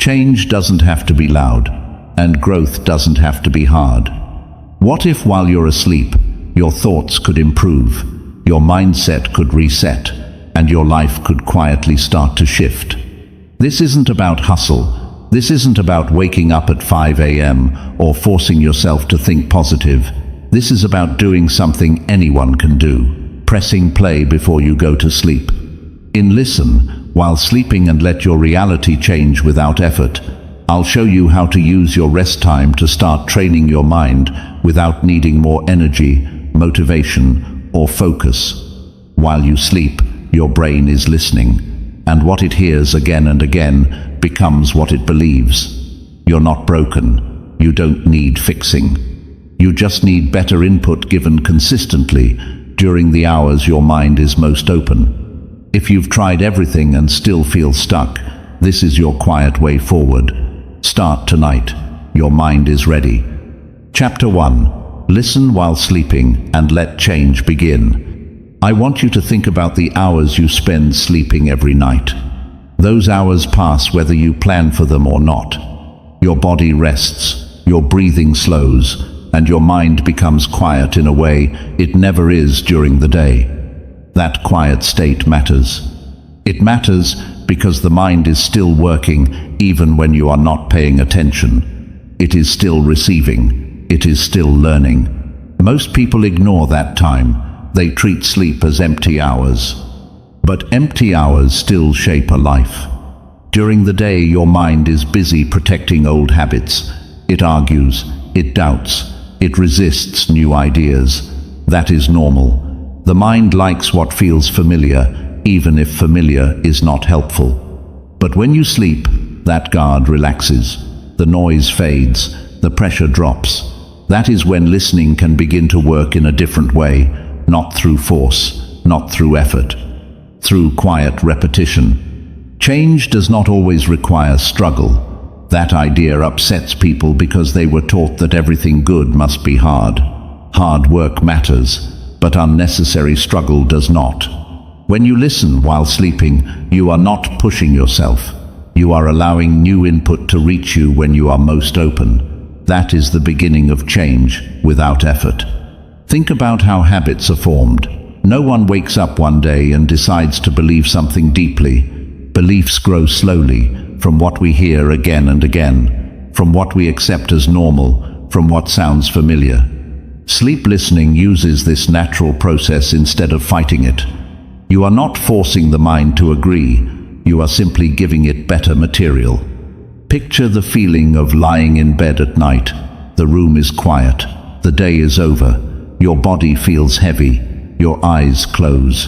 Change doesn't have to be loud, and growth doesn't have to be hard. What if while you're asleep, your thoughts could improve, your mindset could reset, and your life could quietly start to shift? This isn't about hustle. This isn't about waking up at 5 a.m. or forcing yourself to think positive. This is about doing something anyone can do, pressing play before you go to sleep. Listen while sleeping and let your reality change without effort. I'll show you how to use your rest time to start training your mind without needing more energy, motivation, or focus. While you sleep, your brain is listening, and what it hears again and again becomes what it believes. You're not broken. You don't need fixing. You just need better input given consistently during the hours your mind is most open. If you've tried everything and still feel stuck, this is your quiet way forward. Start tonight. Your mind is ready. Chapter 1. Listen while sleeping and let change begin. I want you to think about the hours you spend sleeping every night. Those hours pass whether you plan for them or not. Your body rests, your breathing slows, and your mind becomes quiet in a way it never is during the day. That quiet state matters. It matters because the mind is still working even when you are not paying attention. It is still receiving. It is still learning. Most people ignore that time. They treat sleep as empty hours. But empty hours still shape a life. During the day, your mind is busy protecting old habits. It argues, it doubts, it resists new ideas. That is normal. The mind likes what feels familiar, even if familiar is not helpful. But when you sleep, that guard relaxes. The noise fades, the pressure drops. That is when listening can begin to work in a different way, not through force, not through effort, through quiet repetition. Change does not always require struggle. That idea upsets people because they were taught that everything good must be hard. Hard work matters, but unnecessary struggle does not. When you listen while sleeping, you are not pushing yourself. You are allowing new input to reach you when you are most open. That is the beginning of change without effort. Think about how habits are formed. No one wakes up one day and decides to believe something deeply. Beliefs grow slowly, from what we hear again and again, from what we accept as normal, from what sounds familiar. Sleep listening uses this natural process instead of fighting it. You are not forcing the mind to agree. You are simply giving it better material. Picture the feeling of lying in bed at night. The room is quiet. The day is over. Your body feels heavy. Your eyes close.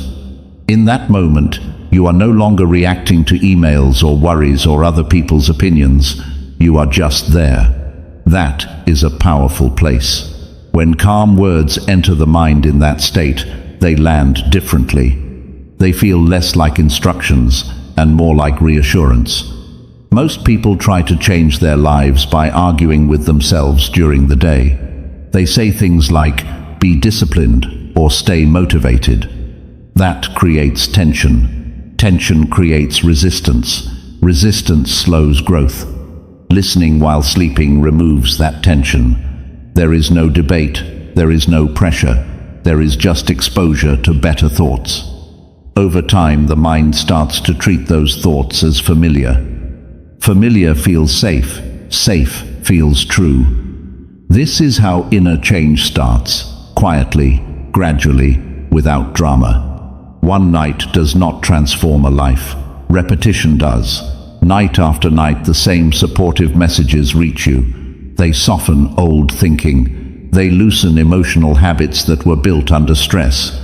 In that moment, you are no longer reacting to emails or worries or other people's opinions. You are just there. That is a powerful place. When calm words enter the mind in that state, they land differently. They feel less like instructions and more like reassurance. Most people try to change their lives by arguing with themselves during the day. They say things like, "Be disciplined," or "Stay motivated." That creates tension. Tension creates resistance. Resistance slows growth. Listening while sleeping removes that tension. There is no debate, there is no pressure, there is just exposure to better thoughts. Over time, the mind starts to treat those thoughts as familiar. Familiar feels safe, safe feels true. This is how inner change starts, quietly, gradually, without drama. One night does not transform a life. Repetition does. Night after night, the same supportive messages reach you. They soften old thinking. They loosen emotional habits that were built under stress.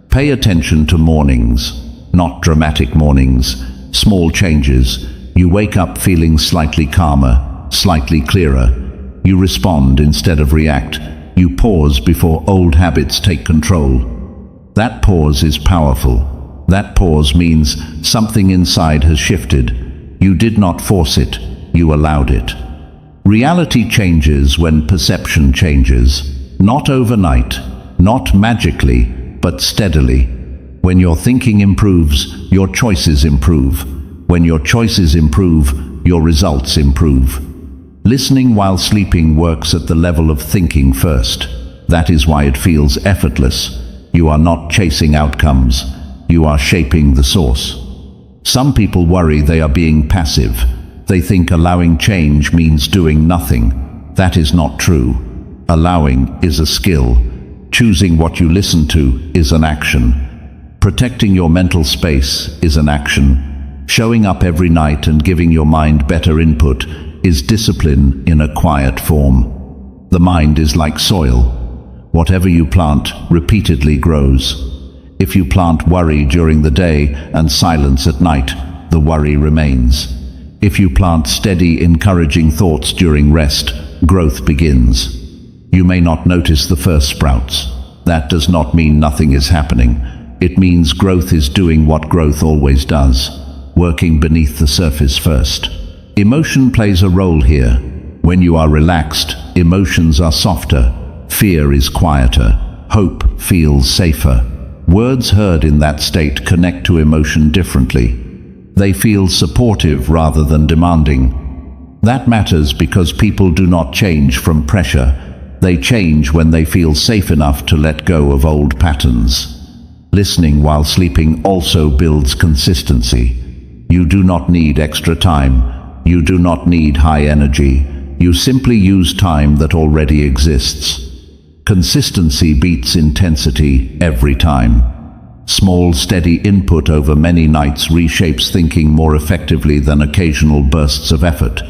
Pay attention to mornings, not dramatic mornings, small changes. You wake up feeling slightly calmer, slightly clearer. You respond instead of react. You pause before old habits take control. That pause is powerful. That pause means something inside has shifted. You did not force it, you allowed it. Reality changes when perception changes. Not overnight, not magically, but steadily. When your thinking improves, your choices improve. When your choices improve, your results improve. Listening while sleeping works at the level of thinking first. That is why it feels effortless. You are not chasing outcomes, you are shaping the source. Some people worry they are being passive. They think allowing change means doing nothing. That is not true. Allowing is a skill. Choosing what you listen to is an action. Protecting your mental space is an action. Showing up every night and giving your mind better input is discipline in a quiet form. The mind is like soil. Whatever you plant repeatedly grows. If you plant worry during the day and silence at night, the worry remains. If you plant steady, encouraging thoughts during rest, growth begins. You may not notice the first sprouts. That does not mean nothing is happening. It means growth is doing what growth always does, working beneath the surface first. Emotion plays a role here. When you are relaxed, emotions are softer, fear is quieter, hope feels safer. Words heard in that state connect to emotion differently. They feel supportive rather than demanding. That matters because people do not change from pressure. They change when they feel safe enough to let go of old patterns. Listening while sleeping also builds consistency. You do not need extra time. You do not need high energy. You simply use time that already exists. Consistency beats intensity every time. Small, steady input over many nights reshapes thinking more effectively than occasional bursts of effort.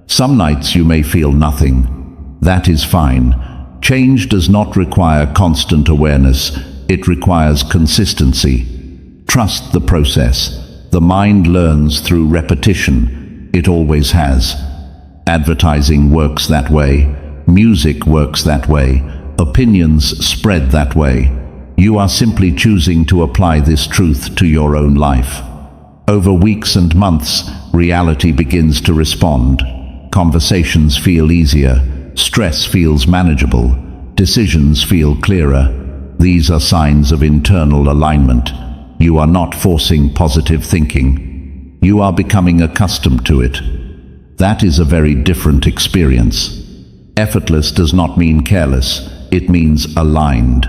Some nights you may feel nothing. That is fine. Change does not require constant awareness. It requires consistency. Trust the process. The mind learns through repetition. It always has. Advertising works that way. Music works that way. Opinions spread that way. You are simply choosing to apply this truth to your own life. Over weeks and months, reality begins to respond. Conversations feel easier. Stress feels manageable. Decisions feel clearer. These are signs of internal alignment. You are not forcing positive thinking. You are becoming accustomed to it. That is a very different experience. Effortless does not mean careless. It means aligned.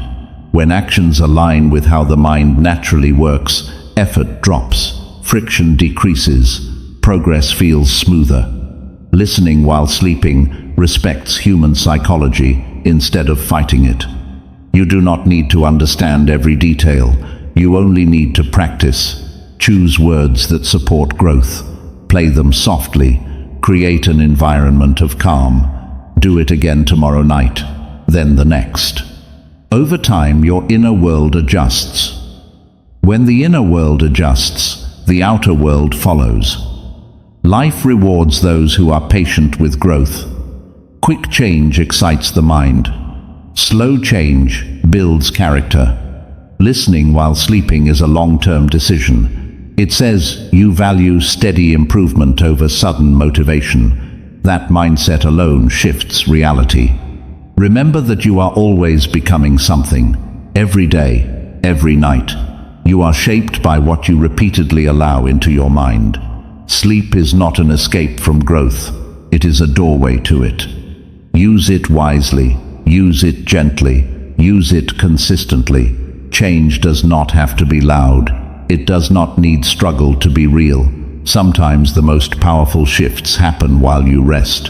When actions align with how the mind naturally works, effort drops, friction decreases, progress feels smoother. Listening while sleeping respects human psychology instead of fighting it. You do not need to understand every detail. You only need to practice. Choose words that support growth. Play them softly. Create an environment of calm. Do it again tomorrow night, then the next. Over time, your inner world adjusts. When the inner world adjusts, the outer world follows. Life rewards those who are patient with growth. Quick change excites the mind. Slow change builds character. Listening while sleeping is a long-term decision. It says you value steady improvement over sudden motivation. That mindset alone shifts reality. Remember that you are always becoming something. Every day, every night. You are shaped by what you repeatedly allow into your mind. Sleep is not an escape from growth. It is a doorway to it. Use it wisely. Use it gently. Use it consistently. Change does not have to be loud. It does not need struggle to be real. Sometimes the most powerful shifts happen while you rest.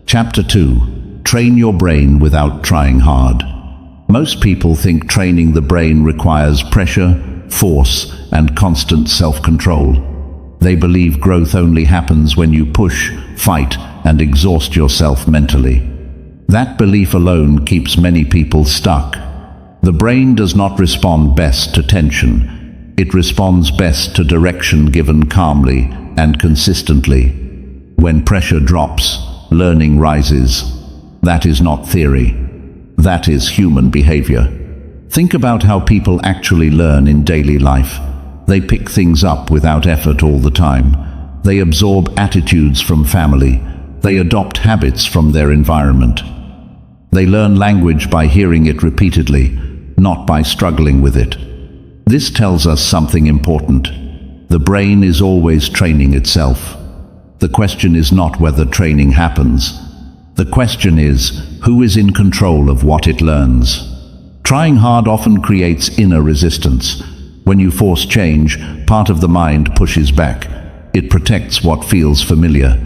Chapter 2. Train your brain without trying hard. Most people think training the brain requires pressure, force, and constant self-control. They believe growth only happens when you push, fight, and exhaust yourself mentally. That belief alone keeps many people stuck. The brain does not respond best to tension. It responds best to direction given calmly and consistently. When pressure drops, learning rises. That is not theory. That is human behavior. Think about how people actually learn in daily life. They pick things up without effort all the time. They absorb attitudes from family. They adopt habits from their environment. They learn language by hearing it repeatedly, not by struggling with it. This tells us something important. The brain is always training itself. The question is not whether training happens. The question is, who is in control of what it learns? Trying hard often creates inner resistance. When you force change, part of the mind pushes back. It protects what feels familiar.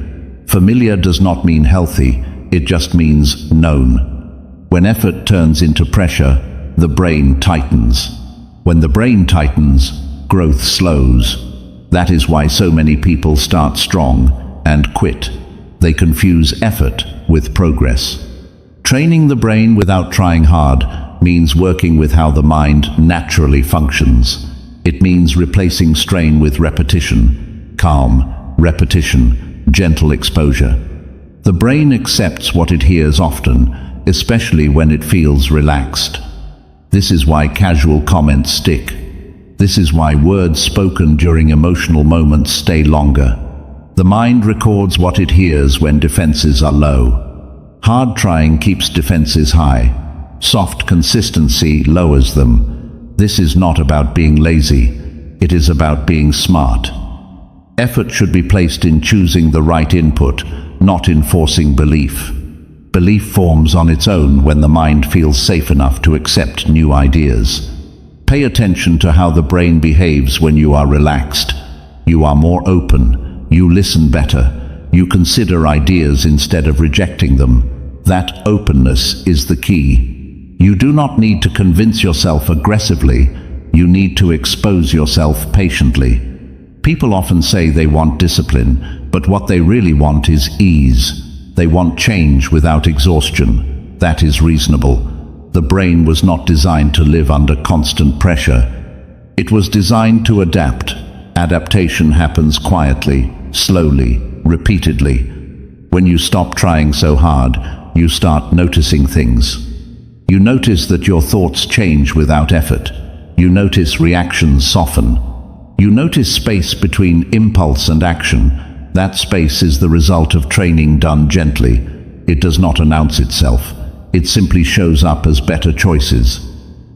Familiar does not mean healthy, it just means known. When effort turns into pressure, the brain tightens. When the brain tightens, growth slows. That is why so many people start strong and quit. They confuse effort with progress. Training the brain without trying hard means working with how the mind naturally functions. It means replacing strain with repetition, calm, repetition, gentle exposure. The brain accepts what it hears often, especially when it feels relaxed. This is why casual comments stick. This is why words spoken during emotional moments stay longer. The mind records what it hears when defenses are low. Hard trying keeps defenses high. Soft consistency lowers them. This is not about being lazy. It is about being smart. Effort should be placed in choosing the right input, not in forcing belief. Belief forms on its own when the mind feels safe enough to accept new ideas. Pay attention to how the brain behaves when you are relaxed. You are more open. You listen better. You consider ideas instead of rejecting them. That openness is the key. You do not need to convince yourself aggressively. You need to expose yourself patiently. People often say they want discipline, but what they really want is ease. They want change without exhaustion. That is reasonable. The brain was not designed to live under constant pressure. It was designed to adapt. Adaptation happens quietly, slowly, repeatedly. When you stop trying so hard, you start noticing things. You notice that your thoughts change without effort. You notice reactions soften. You notice space between impulse and action. That space is the result of training done gently. It does not announce itself. It simply shows up as better choices.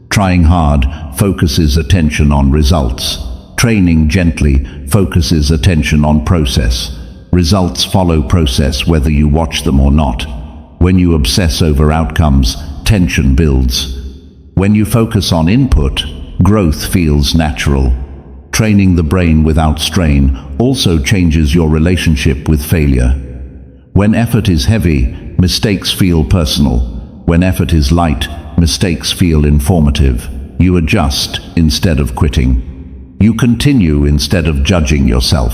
Trying hard focuses attention on results. Training gently focuses attention on process. Results follow process whether you watch them or not. When you obsess over outcomes, tension builds. When you focus on input, growth feels natural. Training the brain without strain also changes your relationship with failure. When effort is heavy, mistakes feel personal. When effort is light, mistakes feel informative. You adjust instead of quitting. You continue instead of judging yourself.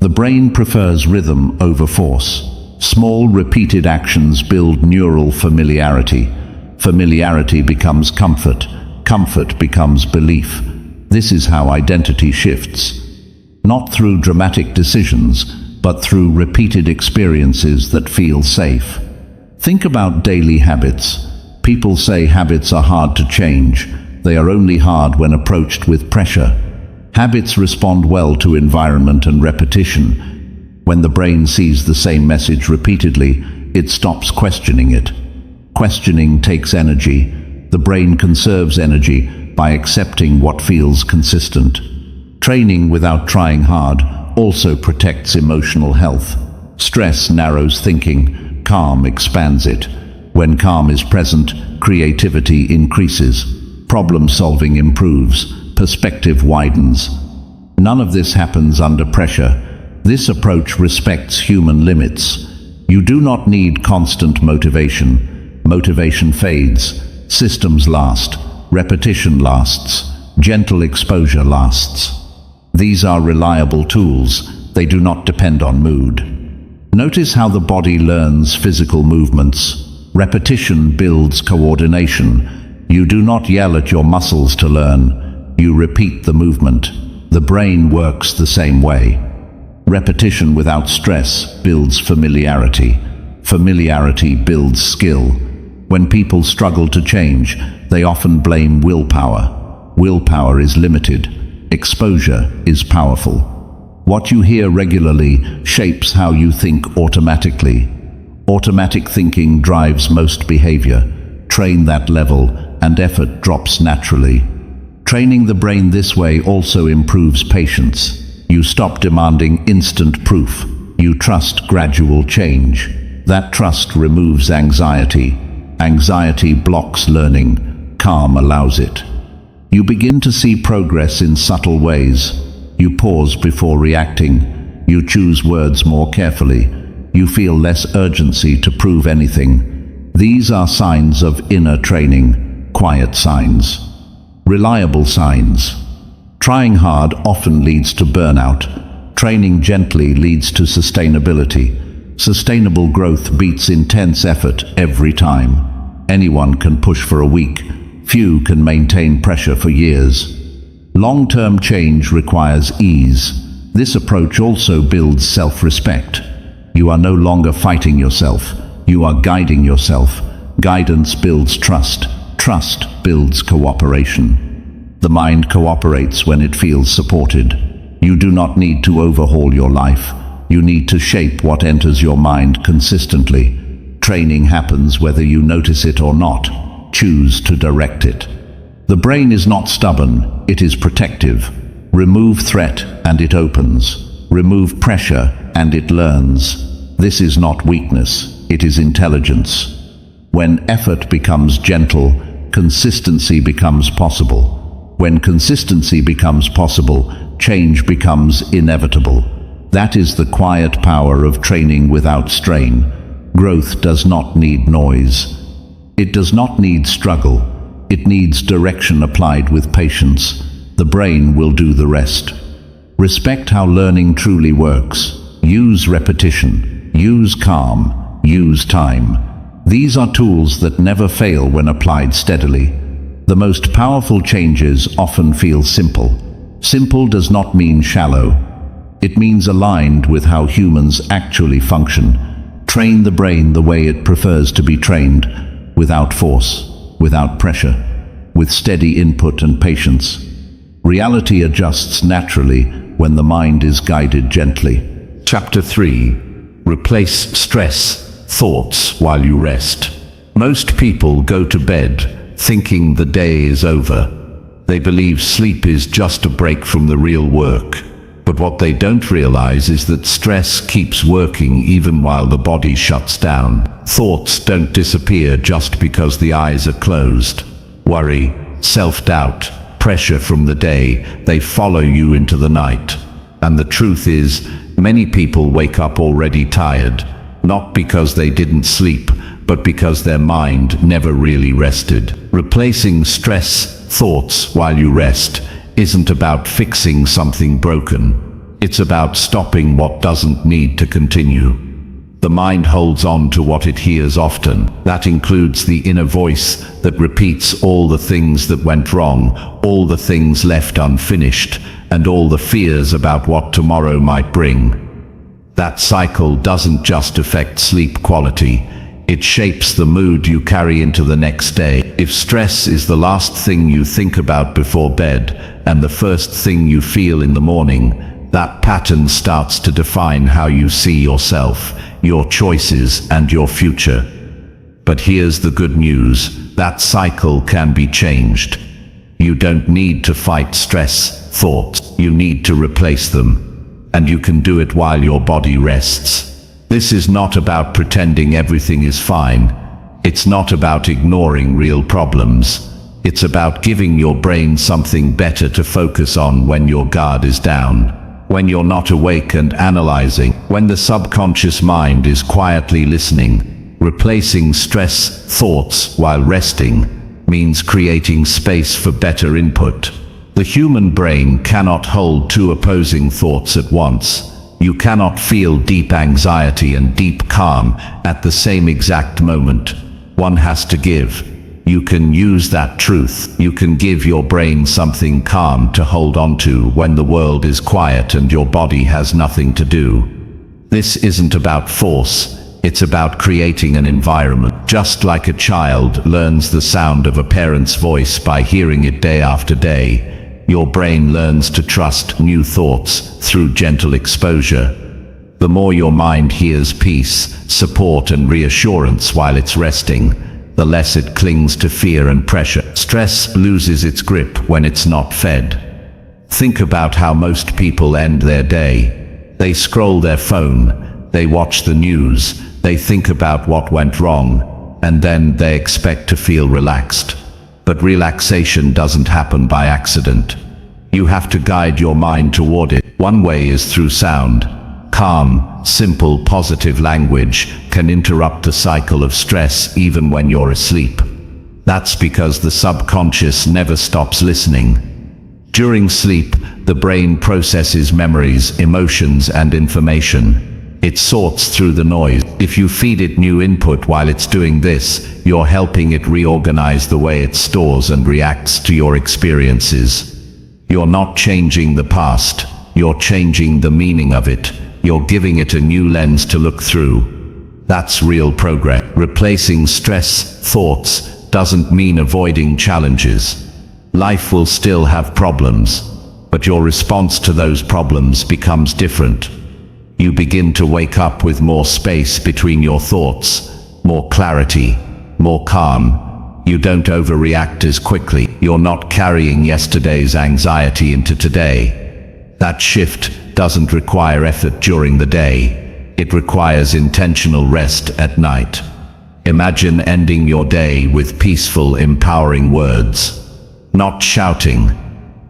The brain prefers rhythm over force. Small, repeated actions build neural familiarity. Familiarity becomes comfort. Comfort becomes belief. This is how identity shifts. Not through dramatic decisions, but through repeated experiences that feel safe. Think about daily habits. People say habits are hard to change. They are only hard when approached with pressure. Habits respond well to environment and repetition. When the brain sees the same message repeatedly, it stops questioning it. Questioning takes energy. The brain conserves energy by accepting what feels consistent. Training without trying hard also protects emotional health. Stress narrows thinking. Calm expands it. When calm is present, creativity increases. Problem-solving improves. Perspective widens. None of this happens under pressure. This approach respects human limits. You do not need constant motivation. Motivation fades. Systems last. Repetition lasts. Gentle exposure lasts. These are reliable tools. They do not depend on mood. Notice how the body learns physical movements. Repetition builds coordination. You do not yell at your muscles to learn. You repeat the movement. The brain works the same way. Repetition without stress builds familiarity. Familiarity builds skill. When people struggle to change, they often blame willpower. Willpower is limited. Exposure is powerful. What you hear regularly shapes how you think automatically. Automatic thinking drives most behavior. Train that level, and effort drops naturally. Training the brain this way also improves patience. You stop demanding instant proof. You trust gradual change. That trust removes anxiety. Anxiety blocks learning. Calm allows it. You begin to see progress in subtle ways. You pause before reacting. You choose words more carefully. You feel less urgency to prove anything. These are signs of inner training, quiet signs, reliable signs. Trying hard often leads to burnout. Training gently leads to sustainability. Sustainable growth beats intense effort every time. Anyone can push for a week. Few can maintain pressure for years. Long-term change requires ease. This approach also builds self-respect. You are no longer fighting yourself. You are guiding yourself. Guidance builds trust. Trust builds cooperation. The mind cooperates when it feels supported. You do not need to overhaul your life. You need to shape what enters your mind consistently. Training happens whether you notice it or not. Choose to direct it. The brain is not stubborn, it is protective. Remove threat and it opens. Remove pressure and it learns. This is not weakness, it is intelligence. When effort becomes gentle, consistency becomes possible. When consistency becomes possible, change becomes inevitable. That is the quiet power of training without strain. Growth does not need noise. It does not need struggle. It needs direction applied with patience. The brain will do the rest. Respect how learning truly works. Use repetition. Use calm. Use time. These are tools that never fail when applied steadily. The most powerful changes often feel simple. Simple does not mean shallow. It means aligned with how humans actually function. Train the brain the way it prefers to be trained, without force, without pressure, with steady input and patience. Reality adjusts naturally when the mind is guided gently. Chapter 3. Replace stress thoughts while you rest. Most people go to bed thinking the day is over. They believe sleep is just a break from the real work. But what they don't realize is that stress keeps working even while the body shuts down. Thoughts don't disappear just because the eyes are closed. Worry, self-doubt, pressure from the day, they follow you into the night. And the truth is, many people wake up already tired, not because they didn't sleep, but because their mind never really rested. Replacing stress thoughts while you rest isn't about fixing something broken. It's about stopping what doesn't need to continue. The mind holds on to what it hears often. That includes the inner voice that repeats all the things that went wrong, all the things left unfinished, and all the fears about what tomorrow might bring. That cycle doesn't just affect sleep quality, it shapes the mood you carry into the next day. If stress is the last thing you think about before bed, and the first thing you feel in the morning, that pattern starts to define how you see yourself, your choices, and your future. But here's the good news, that cycle can be changed. You don't need to fight stress thoughts, you need to replace them. And you can do it while your body rests. This is not about pretending everything is fine. It's not about ignoring real problems. It's about giving your brain something better to focus on when your guard is down. When you're not awake and analyzing, when the subconscious mind is quietly listening. Replacing stress thoughts while resting means creating space for better input. The human brain cannot hold two opposing thoughts at once. You cannot feel deep anxiety and deep calm at the same exact moment. One has to give. You can use that truth. You can give your brain something calm to hold on to when the world is quiet and your body has nothing to do. This isn't about force. It's about creating an environment. Just like a child learns the sound of a parent's voice by hearing it day after day, your brain learns to trust new thoughts through gentle exposure. The more your mind hears peace, support, and reassurance while it's resting, the less it clings to fear and pressure. Stress loses its grip when it's not fed. Think about how most people end their day. They scroll their phone, They watch the news, they think about what went wrong, and then they expect to feel relaxed. But relaxation doesn't happen by accident. You have to guide your mind toward it. One way is through sound. Calm, simple, positive language can interrupt the cycle of stress even when you're asleep. That's because the subconscious never stops listening. During sleep, the brain processes memories, emotions, and information. It sorts through the noise. If you feed it new input while it's doing this, you're helping it reorganize the way it stores and reacts to your experiences. You're not changing the past, you're changing the meaning of it. You're giving it a new lens to look through. That's real progress. Replacing stress thoughts doesn't mean avoiding challenges. Life will still have problems, but your response to those problems becomes different. You begin to wake up with more space between your thoughts, more clarity, more calm. You don't overreact as quickly. You're not carrying yesterday's anxiety into today. That shift doesn't require effort during the day. It requires intentional rest at night. Imagine ending your day with peaceful, empowering words. Not shouting,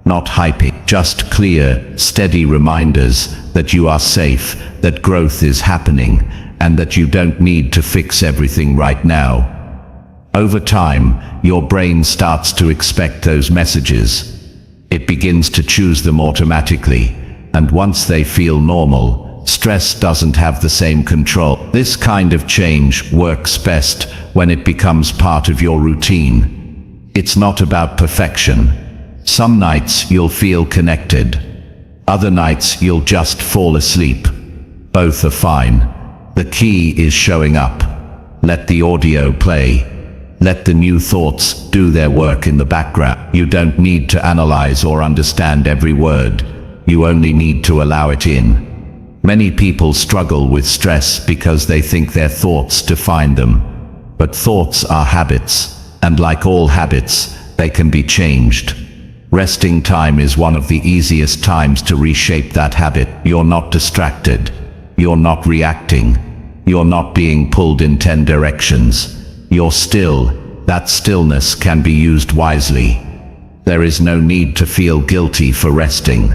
not hyping, just clear, steady reminders that you are safe, that growth is happening, and that you don't need to fix everything right now. Over time, your brain starts to expect those messages. It begins to choose them automatically, and once they feel normal, stress doesn't have the same control. This kind of change works best when it becomes part of your routine. It's not about perfection. Some nights you'll feel connected. Other nights you'll just fall asleep. Both are fine. The key is showing up. Let the audio play. Let the new thoughts do their work in the background. You don't need to analyze or understand every word. You only need to allow it in. Many people struggle with stress because they think their thoughts define them. But thoughts are habits, and like all habits, they can be changed. Resting time is one of the easiest times to reshape that habit. You're not distracted. You're not reacting. You're not being pulled in 10 directions. You're still. That stillness can be used wisely. There is no need to feel guilty for resting.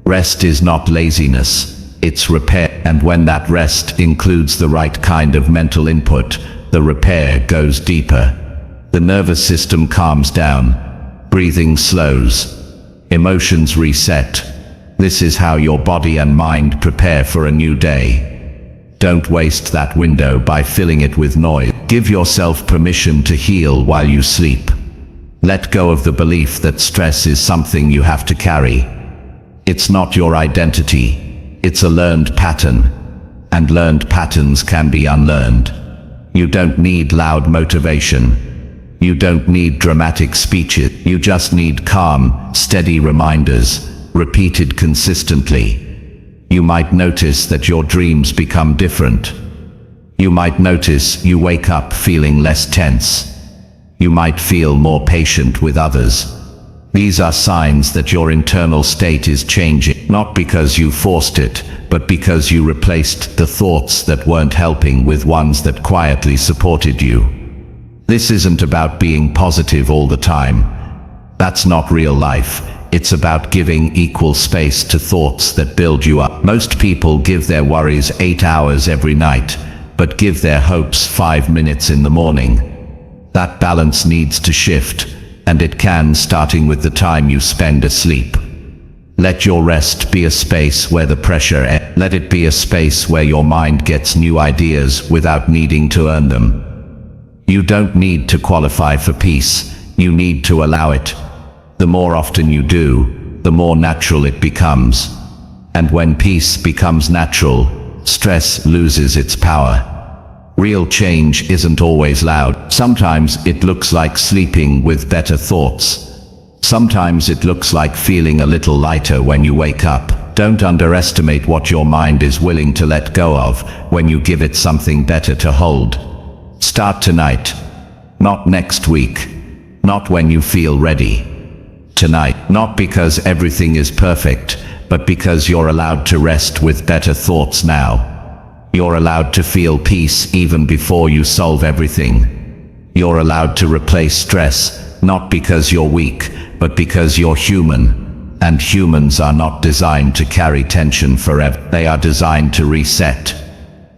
Rest is not laziness. It's repair, and when that rest includes the right kind of mental input, the repair goes deeper. The nervous system calms down, breathing slows, emotions reset. This is how your body and mind prepare for a new day. Don't waste that window by filling it with noise. Give yourself permission to heal while you sleep. Let go of the belief that stress is something you have to carry. It's not your identity. It's a learned pattern, and learned patterns can be unlearned. You don't need loud motivation. You don't need dramatic speeches. You just need calm, steady reminders, repeated consistently. You might notice that your dreams become different. You might notice you wake up feeling less tense. You might feel more patient with others. These are signs that your internal state is changing, not because you forced it, but because you replaced the thoughts that weren't helping with ones that quietly supported you. This isn't about being positive all the time. That's not real life. It's about giving equal space to thoughts that build you up. Most people give their worries 8 hours every night, but give their hopes 5 minutes in the morning. That balance needs to shift. And it can, starting with the time you spend asleep. Let your rest be a space where the pressure ends. Let it be a space where your mind gets new ideas without needing to earn them. You don't need to qualify for peace. You need to allow it. The more often you do, the more natural it becomes. And when peace becomes natural, stress loses its power. Real change isn't always loud. Sometimes it looks like sleeping with better thoughts. Sometimes it looks like feeling a little lighter when you wake up. Don't underestimate what your mind is willing to let go of when you give it something better to hold. Start tonight. Not next week. Not when you feel ready. Tonight. Not because everything is perfect, but because you're allowed to rest with better thoughts now. You're allowed to feel peace even before you solve everything. You're allowed to replace stress, not because you're weak, but because you're human. And humans are not designed to carry tension forever. They are designed to reset.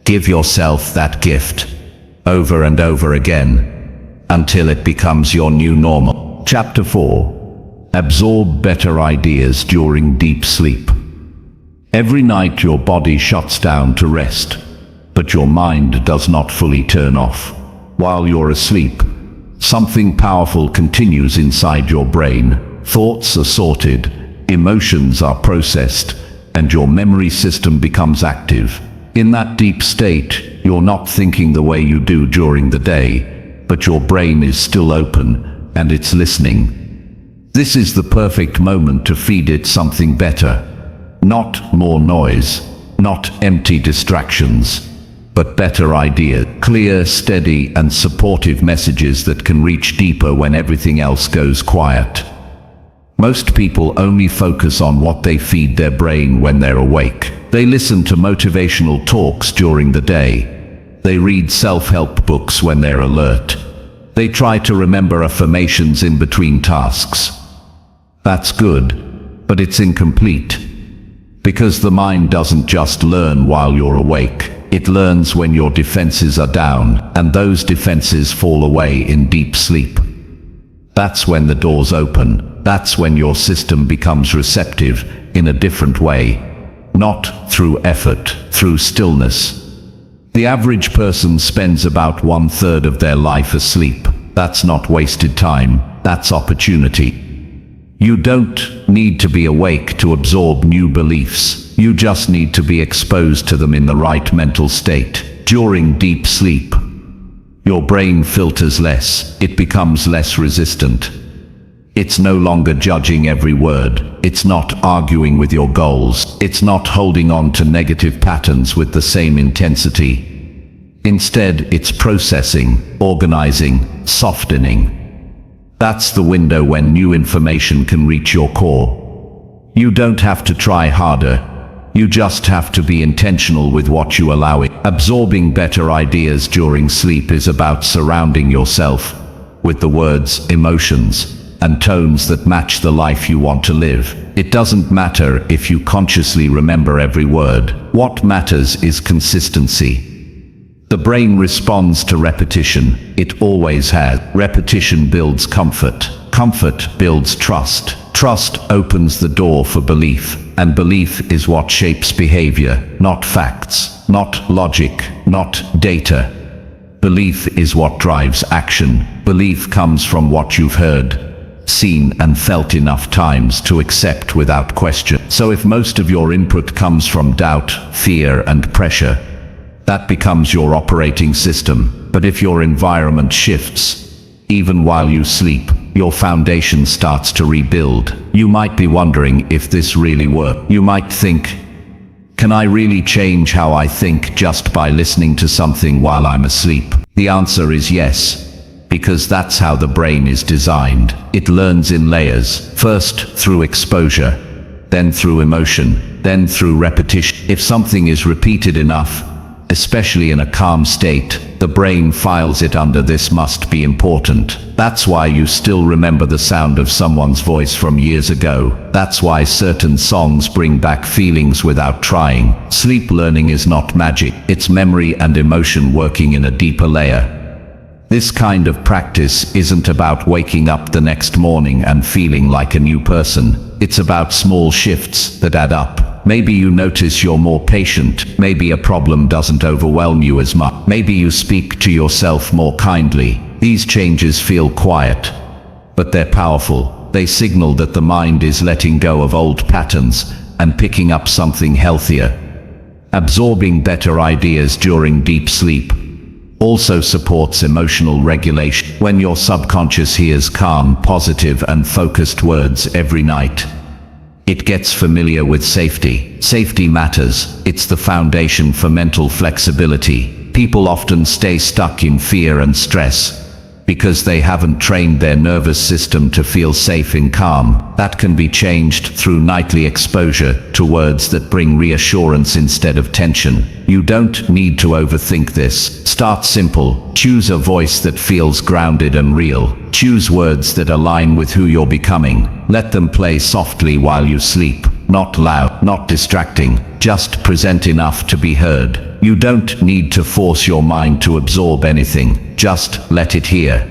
Give yourself that gift, over and over again, until it becomes your new normal. Chapter 4. Absorb better ideas during deep sleep. Every night your body shuts down to rest, but your mind does not fully turn off. While you're asleep, something powerful continues inside your brain. Thoughts are sorted, emotions are processed, and your memory system becomes active. In that deep state, you're not thinking the way you do during the day, but your brain is still open, and it's listening. This is the perfect moment to feed it something better. Not more noise, not empty distractions, but better ideas. Clear, steady, and supportive messages that can reach deeper when everything else goes quiet. Most people only focus on what they feed their brain when they're awake. They listen to motivational talks during the day. They read self-help books when they're alert. They try to remember affirmations in between tasks. That's good, but it's incomplete. Because the mind doesn't just learn while you're awake. It learns when your defenses are down, and those defenses fall away in deep sleep. That's when the doors open. That's when your system becomes receptive in a different way. Not through effort, through stillness. The average person spends about 1/3 of their life asleep. That's not wasted time, that's opportunity. You don't need to be awake to absorb new beliefs. You just need to be exposed to them in the right mental state. During deep sleep, your brain filters less. It becomes less resistant. It's no longer judging every word. It's not arguing with your goals. It's not holding on to negative patterns with the same intensity. Instead, it's processing, organizing, softening. That's the window when new information can reach your core. You don't have to try harder. You just have to be intentional with what you allow it. Absorbing better ideas during sleep is about surrounding yourself with the words, emotions, and tones that match the life you want to live. It doesn't matter if you consciously remember every word. What matters is consistency. The brain responds to repetition. It always has. Repetition builds comfort. Comfort builds trust. Trust opens the door for belief. And belief is what shapes behavior, not facts, not logic, not data. Belief is what drives action. Belief comes from what you've heard, seen, and felt enough times to accept without question. So if most of your input comes from doubt, fear, and pressure, that becomes your operating system. But if your environment shifts, even while you sleep, your foundation starts to rebuild. You might be wondering if this really works. You might think, can I really change how I think just by listening to something while I'm asleep? The answer is yes, because that's how the brain is designed. It learns in layers, first through exposure, then through emotion, then through repetition. If something is repeated enough, especially in a calm state, the brain files it under "this must be important." That's why you still remember the sound of someone's voice from years ago. That's why certain songs bring back feelings without trying. Sleep learning is not magic. It's memory and emotion working in a deeper layer. This kind of practice isn't about waking up the next morning and feeling like a new person. It's about small shifts that add up. Maybe you notice you're more patient. Maybe a problem doesn't overwhelm you as much. Maybe you speak to yourself more kindly. These changes feel quiet, but they're powerful. They signal that the mind is letting go of old patterns and picking up something healthier. Absorbing better ideas during deep sleep also supports emotional regulation. When your subconscious hears calm, positive, and focused words every night, it gets familiar with safety. Safety matters. It's the foundation for mental flexibility. People often stay stuck in fear and stress because they haven't trained their nervous system to feel safe in calm. That can be changed through nightly exposure to words that bring reassurance instead of tension. You don't need to overthink this. Start simple. Choose a voice that feels grounded and real. Choose words that align with who you're becoming. Let them play softly while you sleep. Not loud, not distracting, just present enough to be heard. You don't need to force your mind to absorb anything, just let it hear.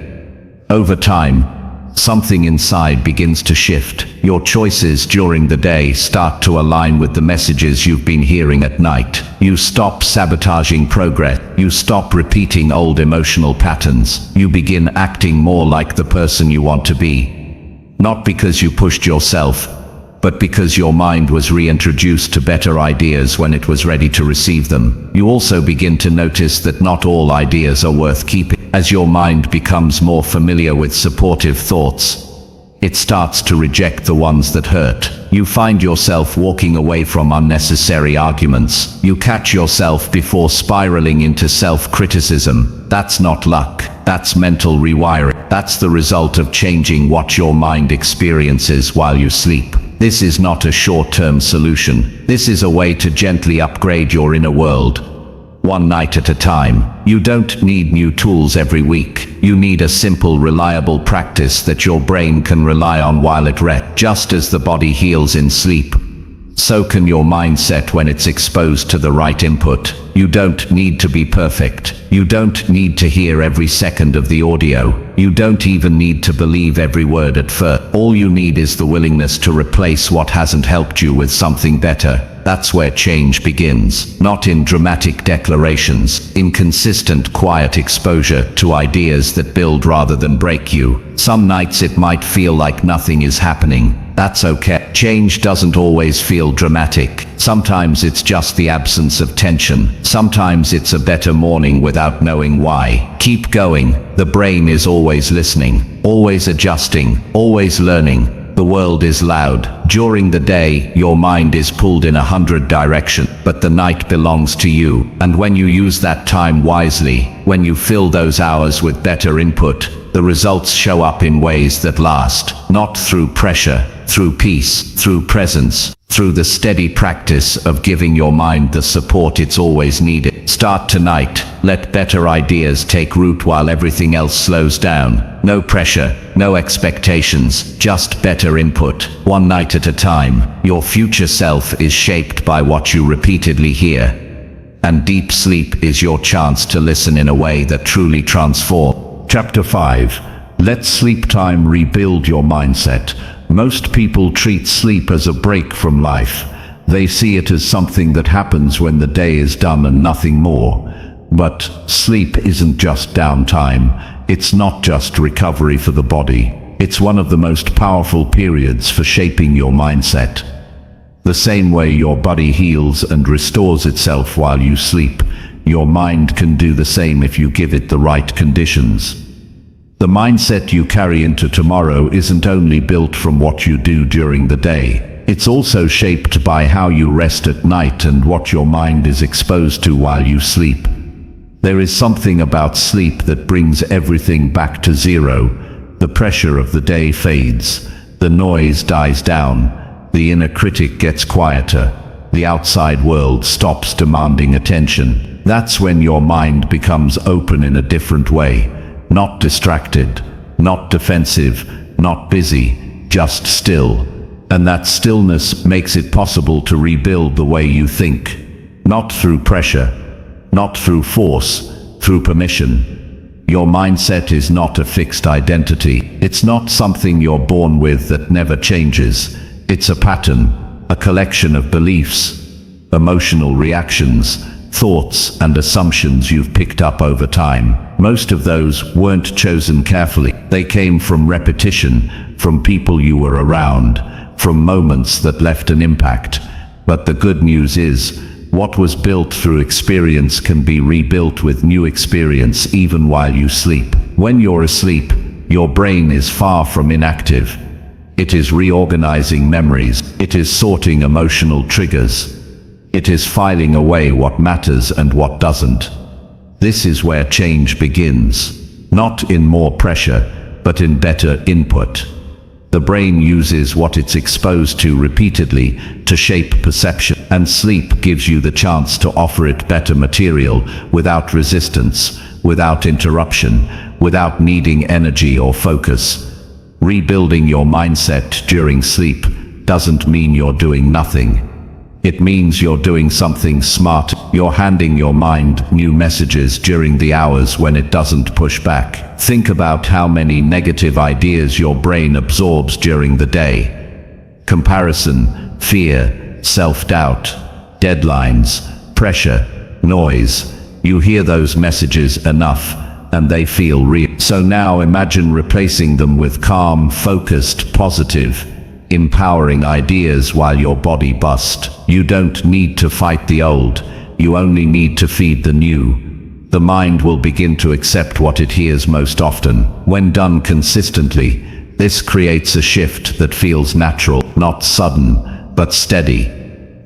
Over time, something inside begins to shift. Your choices during the day start to align with the messages you've been hearing at night. You stop sabotaging progress. You stop repeating old emotional patterns. You begin acting more like the person you want to be. Not because you pushed yourself, but because your mind was reintroduced to better ideas when it was ready to receive them. You also begin to notice that not all ideas are worth keeping. As your mind becomes more familiar with supportive thoughts, it starts to reject the ones that hurt. You find yourself walking away from unnecessary arguments. You catch yourself before spiraling into self-criticism. That's not luck. That's mental rewiring. That's the result of changing what your mind experiences while you sleep. This is not a short-term solution. This is a way to gently upgrade your inner world, one night at a time. You don't need new tools every week. You need a simple, reliable practice that your brain can rely on while it rests. Just as the body heals in sleep, so can your mindset when it's exposed to the right input. You don't need to be perfect. You don't need to hear every second of the audio. You don't even need to believe every word at first. All you need is the willingness to replace what hasn't helped you with something better. That's where change begins. Not in dramatic declarations, in consistent, quiet exposure to ideas that build rather than break you. Some nights it might feel like nothing is happening. That's okay. Change doesn't always feel dramatic. Sometimes it's just the absence of tension. Sometimes it's a better morning without knowing why. Keep going. The brain is always listening, always adjusting, always learning. The world is loud. During the day, your mind is pulled in 100 directions, but the night belongs to you. And when you use that time wisely, when you fill those hours with better input, the results show up in ways that last. Not through pressure, through peace, through presence, through the steady practice of giving your mind the support it's always needed. Start tonight. Let better ideas take root while everything else slows down. No pressure, no expectations, just better input, one night at a time. Your future self is shaped by what you repeatedly hear. And deep sleep is your chance to listen in a way that truly transforms. Chapter 5. Let sleep time rebuild your mindset. Most people treat sleep as a break from life. They see it as something that happens when the day is done and nothing more. But sleep isn't just downtime. It's not just recovery for the body. It's one of the most powerful periods for shaping your mindset. The same way your body heals and restores itself while you sleep, your mind can do the same if you give it the right conditions. The mindset you carry into tomorrow isn't only built from what you do during the day. It's also shaped by how you rest at night and what your mind is exposed to while you sleep. There is something about sleep that brings everything back to zero. The pressure of the day fades. The noise dies down. The inner critic gets quieter. The outside world stops demanding attention. That's when your mind becomes open in a different way. Not distracted, not defensive, not busy, just still. And that stillness makes it possible to rebuild the way you think. Not through pressure, not through force, through permission. Your mindset is not a fixed identity. It's not something you're born with that never changes. It's a pattern, a collection of beliefs, emotional reactions, thoughts and assumptions you've picked up over time. Most of those weren't chosen carefully. They came from repetition, from people you were around, from moments that left an impact. But the good news is, what was built through experience can be rebuilt with new experience even while you sleep. When you're asleep, your brain is far from inactive. It is reorganizing memories. It is sorting emotional triggers. It is filing away what matters and what doesn't. This is where change begins. not in more pressure, but in better input. The brain uses what it's exposed to repeatedly to shape perception, and sleep gives you the chance to offer it better material without resistance, without interruption, without needing energy or focus. Rebuilding your mindset during sleep doesn't mean you're doing nothing. It means you're doing something smart. You're handing your mind new messages during the hours when it doesn't push back. Think about how many negative ideas your brain absorbs during the day. Comparison, fear, self-doubt, deadlines, pressure, noise. You hear those messages enough, and they feel real. So now imagine replacing them with calm, focused, positive, empowering ideas while your body busts. You don't need to fight the old, you only need to feed the new. The mind will begin to accept what it hears most often. When done consistently, this creates a shift that feels natural, not sudden, but steady.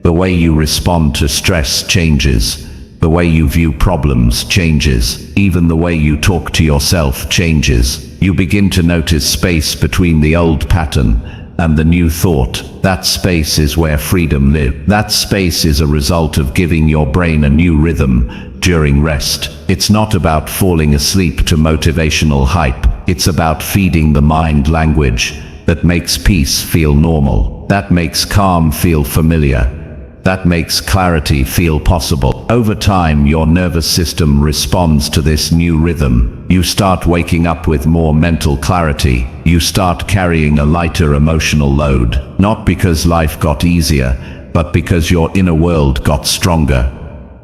The way you respond to stress changes. The way you view problems changes. Even the way you talk to yourself changes. You begin to notice space between the old pattern and the new thought. That space is where freedom lives. That space is a result of giving your brain a new rhythm during rest. It's not about falling asleep to motivational hype. It's about feeding the mind language that makes peace feel normal, that makes calm feel familiar, that makes clarity feel possible. Over time, your nervous system responds to this new rhythm. You start waking up with more mental clarity. You start carrying a lighter emotional load, not because life got easier, but because your inner world got stronger.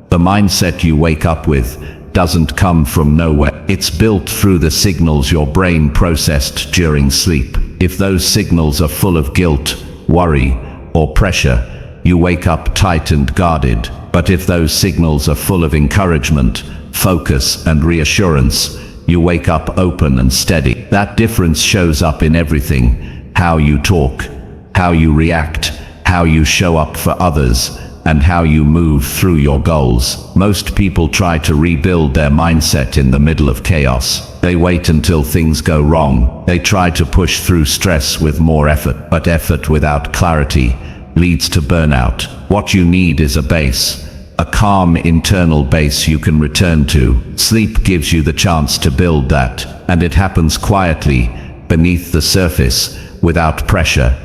The mindset you wake up with doesn't come from nowhere. It's built through the signals your brain processed during sleep. If those signals are full of guilt, worry, or pressure, you wake up tight and guarded. But if those signals are full of encouragement, focus, and reassurance, you wake up open and steady. That difference shows up in everything: how you talk, how you react, how you show up for others, and how you move through your goals. Most people try to rebuild their mindset in the middle of chaos. They wait until things go wrong. They try to push through stress with more effort, but effort without clarity leads to burnout. What you need is a base, a calm internal base you can return to. Sleep gives you the chance to build that, and it happens quietly, beneath the surface, without pressure.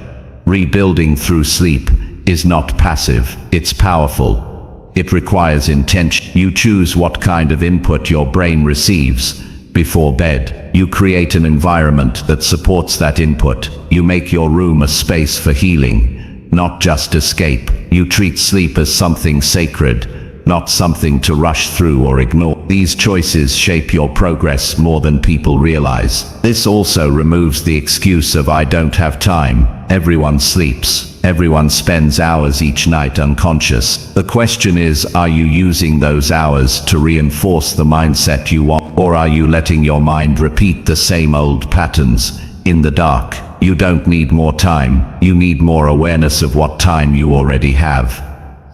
Rebuilding through sleep is not passive, it's powerful. It requires intention. You choose what kind of input your brain receives. Before bed, you create an environment that supports that input. You make your room a space for healing, not just escape. You treat sleep as something sacred, not something to rush through or ignore. These choices shape your progress more than people realize. This also removes the excuse of "I don't have time." Everyone sleeps. Everyone spends hours each night unconscious. The question is, are you using those hours to reinforce the mindset you want, or are you letting your mind repeat the same old patterns in the dark? You don't need more time, you need more awareness of what time you already have.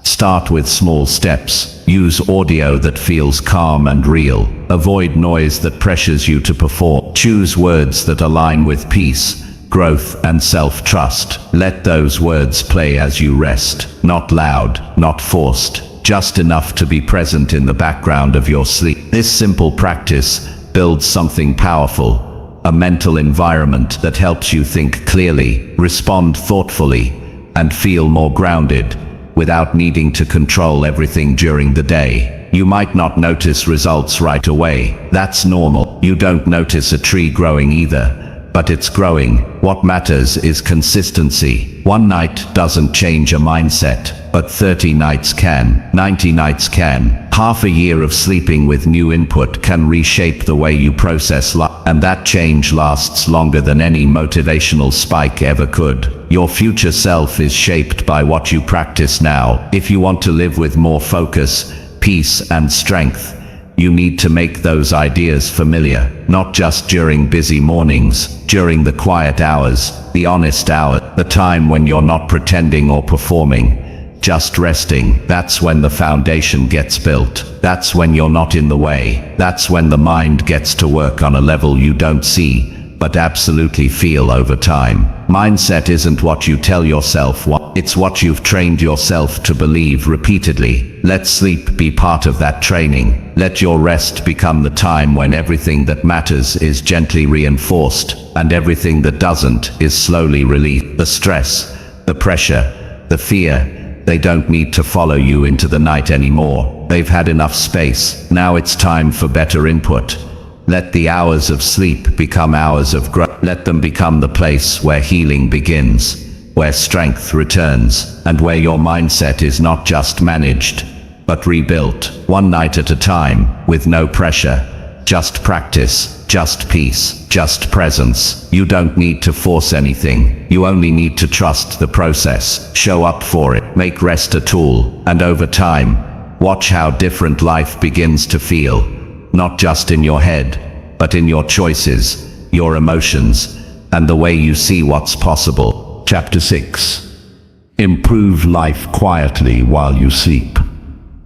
Start with small steps. Use audio that feels calm and real. Avoid noise that pressures you to perform. Choose words that align with peace, growth, and self-trust. Let those words play as you rest. Not loud, not forced, just enough to be present in the background of your sleep. This simple practice builds something powerful. A mental environment that helps you think clearly, respond thoughtfully, and feel more grounded, without needing to control everything during the day. You might not notice results right away. That's normal. You don't notice a tree growing either, but it's growing. What matters is consistency. One night doesn't change a mindset, but 30 nights can. 90 nights can. Half a year of sleeping with new input can reshape the way you process life, and that change lasts longer than any motivational spike ever could. Your future self is shaped by what you practice now. If you want to live with more focus, peace, and strength, you need to make those ideas familiar, not just during busy mornings, during the quiet hours, the honest hour, the time when you're not pretending or performing. just resting. That's when the foundation gets built. That's when you're not in the way. That's when the mind gets to work on a level you don't see, but absolutely feel over time. Mindset isn't what you tell yourself, it's what you've trained yourself to believe repeatedly. Let sleep be part of that training. Let your rest become the time when everything that matters is gently reinforced, and everything that doesn't is slowly released. The stress, the pressure, the fear, they don't need to follow you into the night anymore. They've had enough space. Now it's time for better input. Let the hours of sleep become hours of growth. Let them become the place where healing begins, where strength returns, and where your mindset is not just managed, but rebuilt, one night at a time, with no pressure. Just practice, just peace, just presence. You don't need to force anything. You only need to trust the process. Show up for it. Make rest a tool. And over time, watch how different life begins to feel. Not just in your head, but in your choices, your emotions, and the way you see what's possible. Chapter 6. Improve life quietly while you sleep.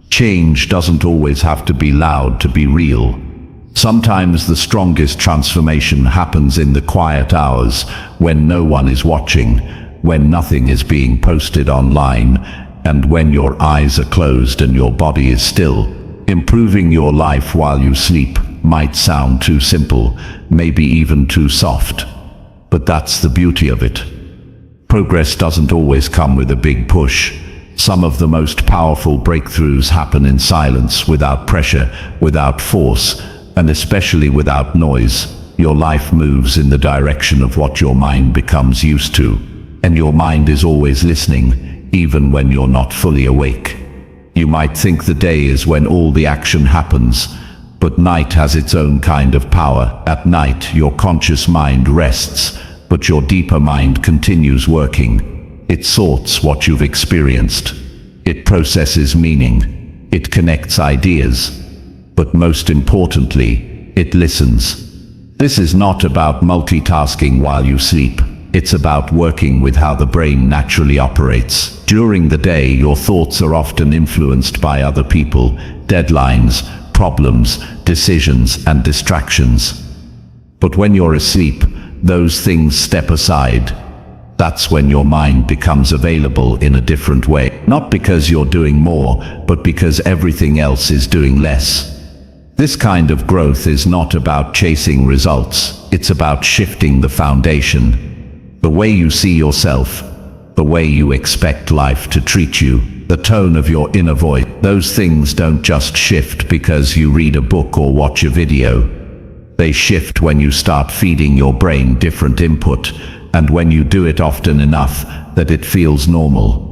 Change doesn't always have to be loud to be real. Sometimes the strongest transformation happens in the quiet hours, when no one is watching, when nothing is being posted online, and when your eyes are closed and your body is still. Improving your life while you sleep might sound too simple, maybe even too soft. But that's the beauty of it. Progress doesn't always come with a big push. Some of the most powerful breakthroughs happen in silence, without pressure, without force, and especially without noise. Your life moves in the direction of what your mind becomes used to, and your mind is always listening, even when you're not fully awake. You might think the day is when all the action happens, but night has its own kind of power. At night, your conscious mind rests, but your deeper mind continues working. It sorts what you've experienced. It processes meaning. It connects ideas. But most importantly, it listens. This is not about multitasking while you sleep. It's about working with how the brain naturally operates. During the day, your thoughts are often influenced by other people, deadlines, problems, decisions, and distractions. But when you're asleep, those things step aside. That's when your mind becomes available in a different way. Not because you're doing more, but because everything else is doing less. This kind of growth is not about chasing results. It's about shifting the foundation. The way you see yourself, the way you expect life to treat you, the tone of your inner voice. Those things don't just shift because you read a book or watch a video. They shift when you start feeding your brain different input, and when you do it often enough that it feels normal.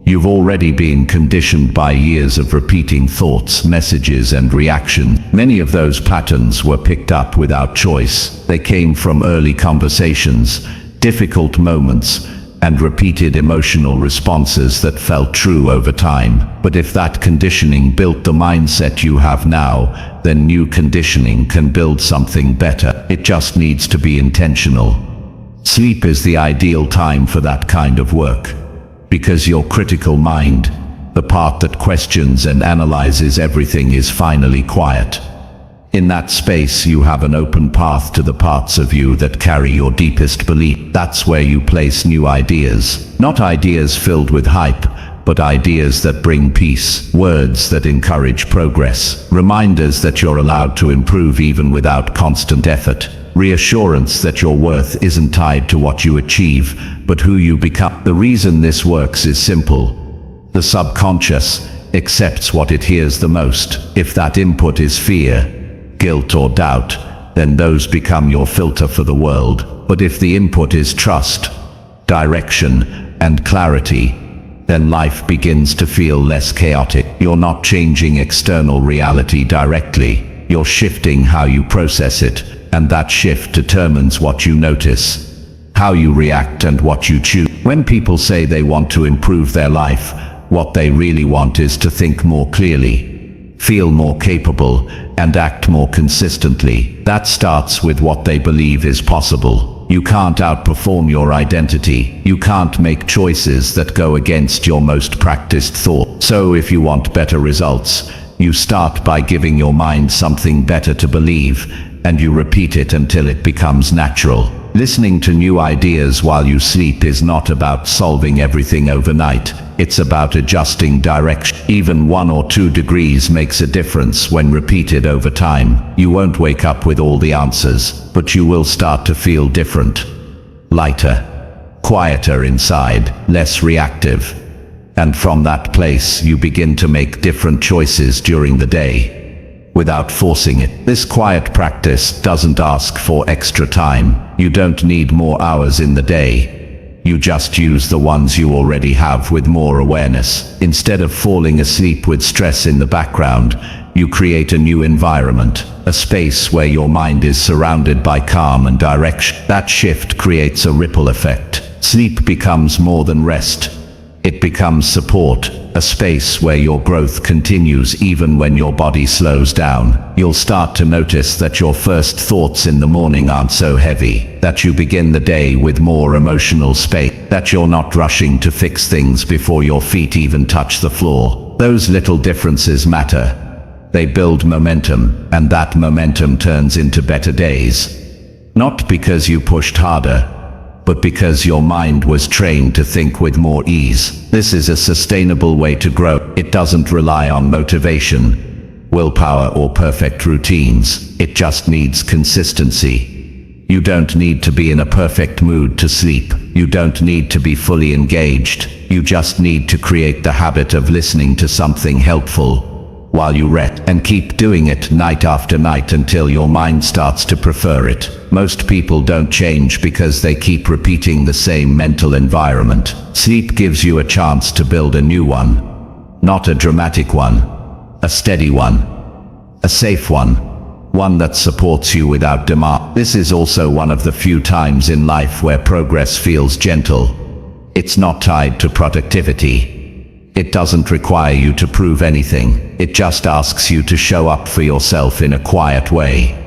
You've already been conditioned by years of repeating thoughts, messages, and reactions. Many of those patterns were picked up without choice. They came from early conversations, difficult moments, and repeated emotional responses that felt true over time. But if that conditioning built the mindset you have now, then new conditioning can build something better. It just needs to be intentional. Sleep is the ideal time for that kind of work, because your critical mind, the part that questions and analyzes everything, is finally quiet. In that space, you have an open path to the parts of you that carry your deepest belief. That's where you place new ideas. Not ideas filled with hype, but ideas that bring peace. Words that encourage progress. Reminders that you're allowed to improve even without constant effort. Reassurance that your worth isn't tied to what you achieve, but who you become. The reason this works is simple. The subconscious accepts what it hears the most. If that input is fear, guilt, or doubt, then those become your filter for the world. But if the input is trust, direction, and clarity, then life begins to feel less chaotic. You're not changing external reality directly. You're shifting how you process it, and that shift determines what you notice, how you react, and what you choose. When people say they want to improve their life, what they really want is to think more clearly, feel more capable, and act more consistently. That starts with what they believe is possible. You can't outperform your identity. You can't make choices that go against your most practiced thought. So if you want better results, you start by giving your mind something better to believe, and you repeat it until it becomes natural. Listening to new ideas while you sleep is not about solving everything overnight. It's about adjusting direction. Even 1 or 2 degrees makes a difference when repeated over time. You won't wake up with all the answers, but you will start to feel different. Lighter, quieter inside, less reactive. And from that place, you begin to make different choices during the day, without forcing it. This quiet practice doesn't ask for extra time. You don't need more hours in the day. You just use the ones you already have with more awareness. Instead of falling asleep with stress in the background, you create a new environment, a space where your mind is surrounded by calm and direction. That shift creates a ripple effect. Sleep becomes more than rest. It becomes support, a space where your growth continues even when your body slows down. You'll start to notice that your first thoughts in the morning aren't so heavy, that you begin the day with more emotional space, that you're not rushing to fix things before your feet even touch the floor. Those little differences matter. They build momentum, and that momentum turns into better days. Not because you pushed harder, but because your mind was trained to think with more ease. This is a sustainable way to grow. It doesn't rely on motivation, willpower, or perfect routines. It just needs consistency. You don't need to be in a perfect mood to sleep. You don't need to be fully engaged. You just need to create the habit of listening to something helpful while you rest, and keep doing it night after night until your mind starts to prefer it. Most people don't change because they keep repeating the same mental environment. Sleep gives you a chance to build a new one. Not a dramatic one, a steady one, a safe one that supports you without demand. This is also one of the few times in life where progress feels gentle. It's not tied to productivity. It doesn't require you to prove anything. It just asks you to show up for yourself in a quiet way.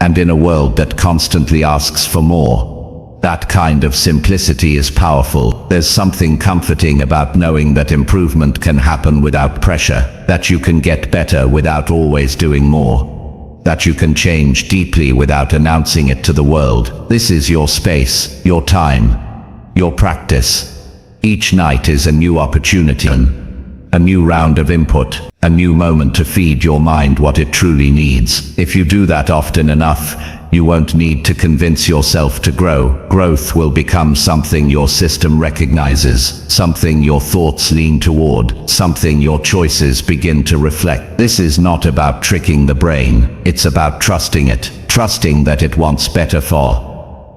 And in a world that constantly asks for more, that kind of simplicity is powerful. There's something comforting about knowing that improvement can happen without pressure, that you can get better without always doing more, that you can change deeply without announcing it to the world. This is your space, your time, your practice. Each night is a new opportunity, a new round of input, a new moment to feed your mind what it truly needs. If you do that often enough, you won't need to convince yourself to grow. Growth will become something your system recognizes, something your thoughts lean toward, something your choices begin to reflect. This is not about tricking the brain. It's about trusting it, trusting that it wants better for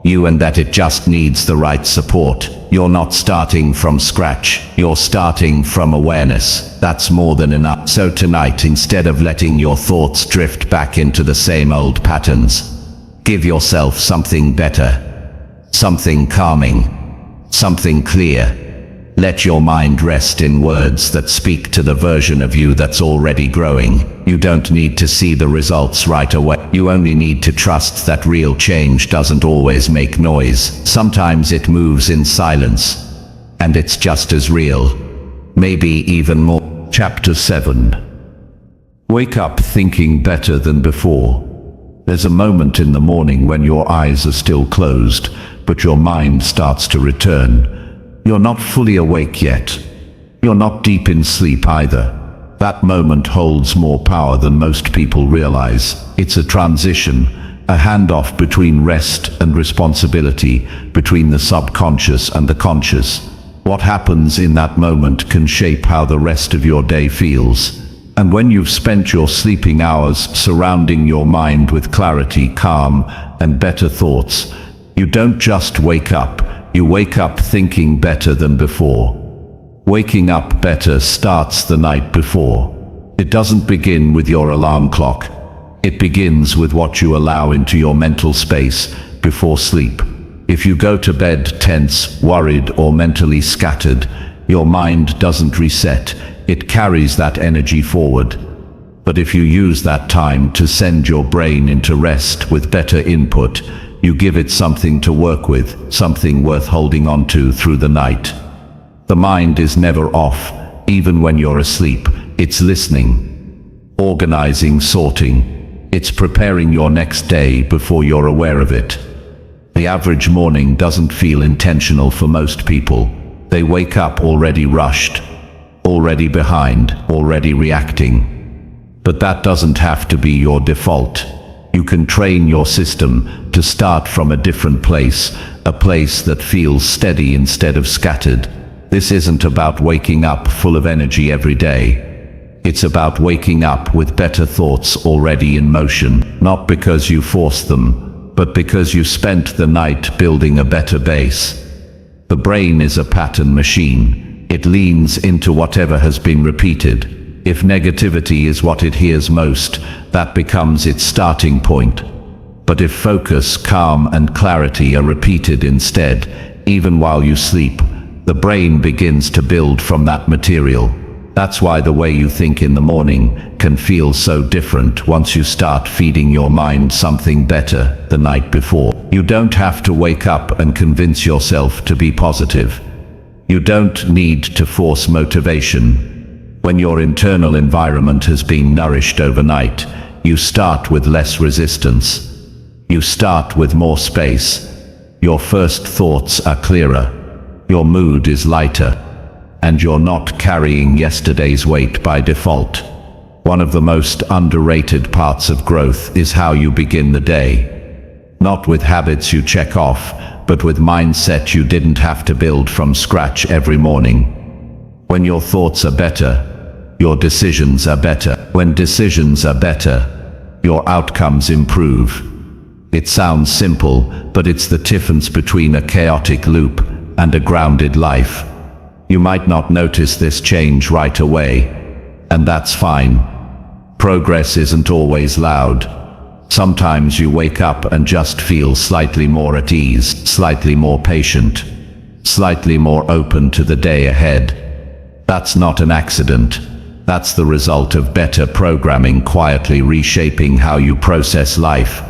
you and that it just needs the right support. You're not starting from scratch. You're starting from awareness. That's more than enough. So tonight, instead of letting your thoughts drift back into the same old patterns, give yourself something better, something calming, something clear. Let your mind rest in words that speak to the version of you that's already growing. You don't need to see the results right away. You only need to trust that real change doesn't always make noise. Sometimes it moves in silence, and it's just as real, maybe even more. Chapter 7. Wake up thinking better than before. There's a moment in the morning when your eyes are still closed, but your mind starts to return. You're not fully awake yet. You're not deep in sleep either. That moment holds more power than most people realize. It's a transition, a handoff between rest and responsibility, between the subconscious and the conscious. What happens in that moment can shape how the rest of your day feels. And when you've spent your sleeping hours surrounding your mind with clarity, calm, and better thoughts, you don't just wake up. You wake up thinking better than before. Waking up better starts the night before. It doesn't begin with your alarm clock. It begins with what you allow into your mental space before sleep. If you go to bed tense, worried, or mentally scattered, your mind doesn't reset. It carries that energy forward. But if you use that time to send your brain into rest with better input, You give it something to work with, something worth holding on to through the night. The mind is never off, even when you're asleep. It's listening, organizing, sorting. It's preparing your next day before you're aware of it. The average morning doesn't feel intentional for most people. They wake up already rushed, already behind, already reacting. But that doesn't have to be your default. You can train your system to start from a different place, a place that feels steady instead of scattered. This isn't about waking up full of energy every day. It's about waking up with better thoughts already in motion, not because you forced them, but because you spent the night building a better base. The brain is a pattern machine. It leans into whatever has been repeated. If negativity is what it hears most, that becomes its starting point. But if focus, calm, and clarity are repeated instead, even while you sleep, the brain begins to build from that material. That's why the way you think in the morning can feel so different once you start feeding your mind something better the night before. You don't have to wake up and convince yourself to be positive. You don't need to force motivation. When your internal environment has been nourished overnight, you start with less resistance. You start with more space. Your first thoughts are clearer. Your mood is lighter. And you're not carrying yesterday's weight by default. One of the most underrated parts of growth is how you begin the day. Not with habits you check off, but with mindset you didn't have to build from scratch every morning. When your thoughts are better, your decisions are better. When decisions are better, your outcomes improve. It sounds simple, but it's the difference between a chaotic loop and a grounded life. You might not notice this change right away, and that's fine. Progress isn't always loud. Sometimes you wake up and just feel slightly more at ease, slightly more patient, slightly more open to the day ahead. That's not an accident. That's the result of better programming quietly reshaping how you process life.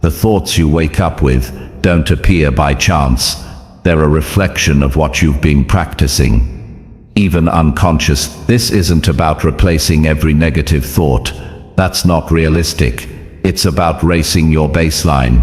The thoughts you wake up with don't appear by chance. They're a reflection of what you've been practicing. Even unconscious. This isn't about replacing every negative thought. That's not realistic. It's about raising your baseline.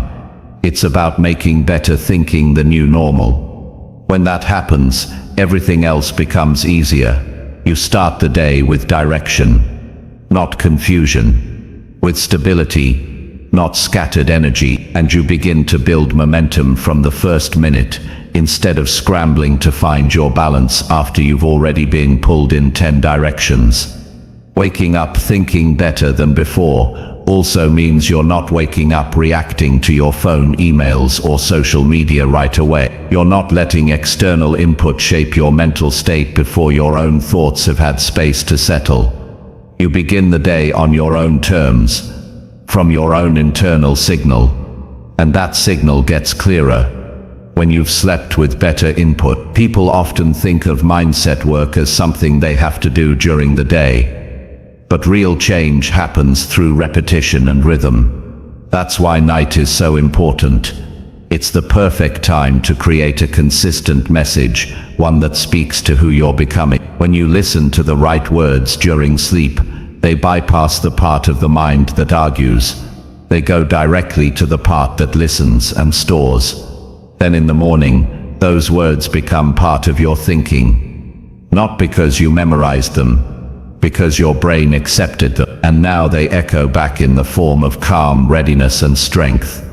It's about making better thinking the new normal. When that happens, everything else becomes easier. You start the day with direction, not confusion, with stability, not scattered energy, and you begin to build momentum from the first minute, instead of scrambling to find your balance after you've already been pulled in 10 directions. Waking up thinking better than before also means you're not waking up reacting to your phone, emails, or social media right away. You're not letting external input shape your mental state before your own thoughts have had space to settle. You begin the day on your own terms, from your own internal signal, and that signal gets clearer when you've slept with better input. People often think of mindset work as something they have to do during the day. But real change happens through repetition and rhythm. That's why night is so important. It's the perfect time to create a consistent message, one that speaks to who you're becoming. When you listen to the right words during sleep, they bypass the part of the mind that argues. They go directly to the part that listens and stores. Then in the morning, those words become part of your thinking. Not because you memorized them, because your brain accepted them, and now they echo back in the form of calm, readiness, and strength.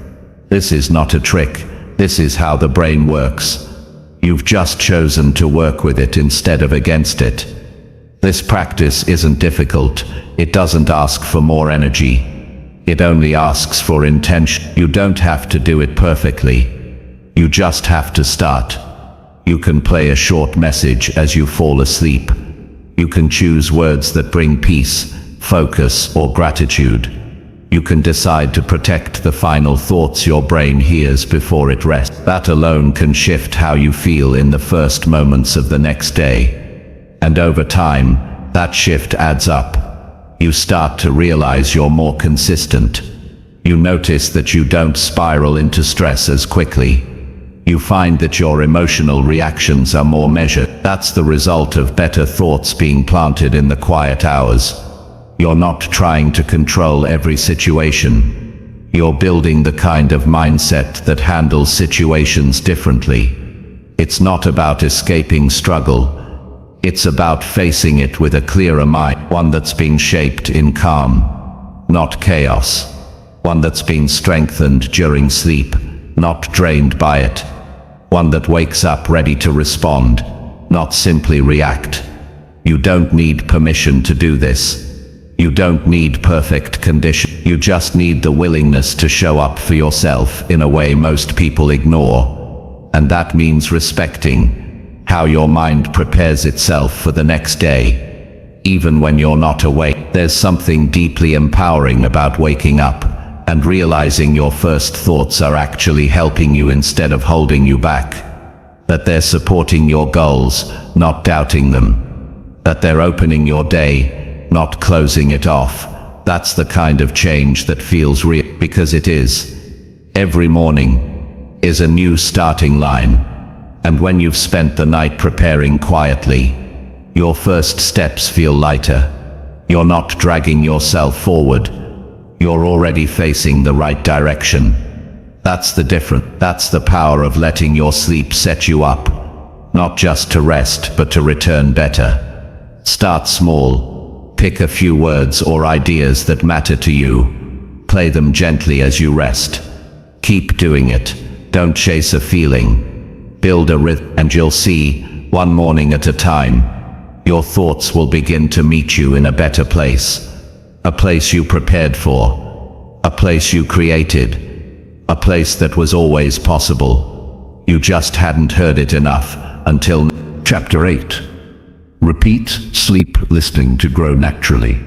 This is not a trick. This is how the brain works. You've just chosen to work with it instead of against it. This practice isn't difficult. It doesn't ask for more energy. It only asks for intention. You don't have to do it perfectly. You just have to start. You can play a short message as you fall asleep. You can choose words that bring peace, focus, or gratitude. You can decide to protect the final thoughts your brain hears before it rests. That alone can shift how you feel in the first moments of the next day. And over time, that shift adds up. You start to realize you're more consistent. You notice that you don't spiral into stress as quickly. You find that your emotional reactions are more measured. That's the result of better thoughts being planted in the quiet hours. You're not trying to control every situation. You're building the kind of mindset that handles situations differently. It's not about escaping struggle. It's about facing it with a clearer mind, one that's been shaped in calm, not chaos. One that's been strengthened during sleep, not drained by it. One that wakes up ready to respond, not simply react. You don't need permission to do this. You don't need perfect condition. You just need the willingness to show up for yourself in a way most people ignore. And that means respecting how your mind prepares itself for the next day. Even when you're not awake, there's something deeply empowering about waking up and realizing your first thoughts are actually helping you instead of holding you back. That they're supporting your goals, not doubting them. That they're opening your day, not closing it off. That's the kind of change that feels real, because it is. Every morning is a new starting line. And when you've spent the night preparing quietly, your first steps feel lighter. You're not dragging yourself forward. You're already facing the right direction. That's the difference. That's the power of letting your sleep set you up, not just to rest, but to return better. Start small. Pick a few words or ideas that matter to you. Play them gently as you rest. Keep doing it. Don't chase a feeling. Build a rhythm, and you'll see, one morning at a time, your thoughts will begin to meet you in a better place. A place you prepared for. A place you created. A place that was always possible. You just hadn't heard it enough until Chapter 8. Repeat, sleep, listening to grow naturally.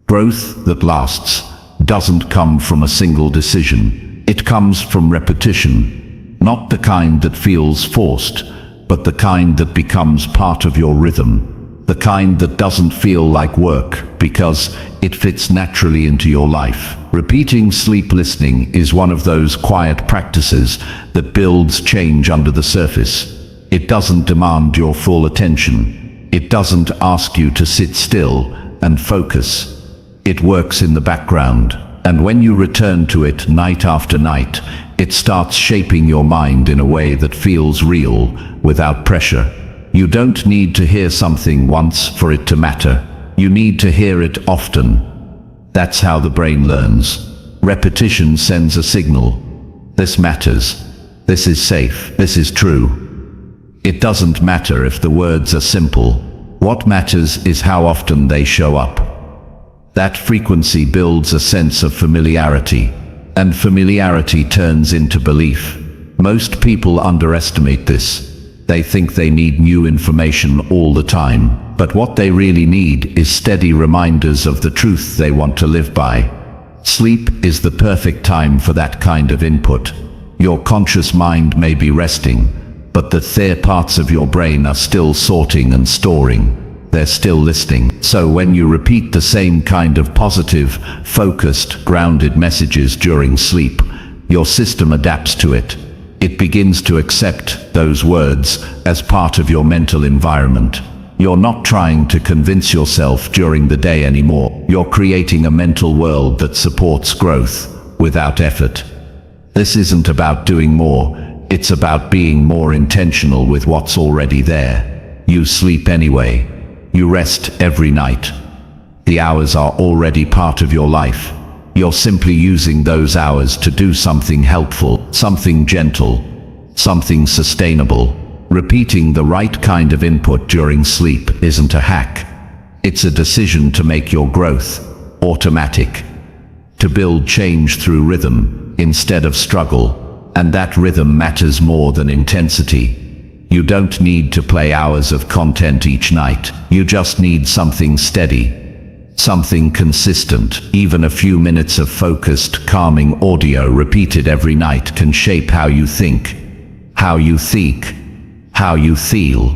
Growth that lasts doesn't come from a single decision. It comes from repetition. Not the kind that feels forced, but the kind that becomes part of your rhythm. The kind that doesn't feel like work because it fits naturally into your life. Repeating sleep listening is one of those quiet practices that builds change under the surface. It doesn't demand your full attention. It doesn't ask you to sit still and focus. It works in the background, and when you return to it night after night, it starts shaping your mind in a way that feels real, without pressure. You don't need to hear something once for it to matter. You need to hear it often. That's how the brain learns. Repetition sends a signal. This matters. This is safe. This is true. It doesn't matter if the words are simple. What matters is how often they show up. That frequency builds a sense of familiarity, and familiarity turns into belief. Most people underestimate this. They think they need new information all the time, but what they really need is steady reminders of the truth they want to live by. Sleep is the perfect time for that kind of input. Your conscious mind may be resting, but the clear parts of your brain are still sorting and storing. They're still listening. So when you repeat the same kind of positive, focused, grounded messages during sleep, your system adapts to it. It begins to accept those words as part of your mental environment. You're not trying to convince yourself during the day anymore. You're creating a mental world that supports growth without effort. This isn't about doing more. It's about being more intentional with what's already there. You sleep anyway. You rest every night. The hours are already part of your life. You're simply using those hours to do something helpful, something gentle, something sustainable. Repeating the right kind of input during sleep isn't a hack. It's a decision to make your growth automatic, to build change through rhythm instead of struggle, and that rhythm matters more than intensity. You don't need to play hours of content each night. You just need something steady. Something consistent. Even a few minutes of focused, calming audio repeated every night can shape how you think, how you think, how you feel,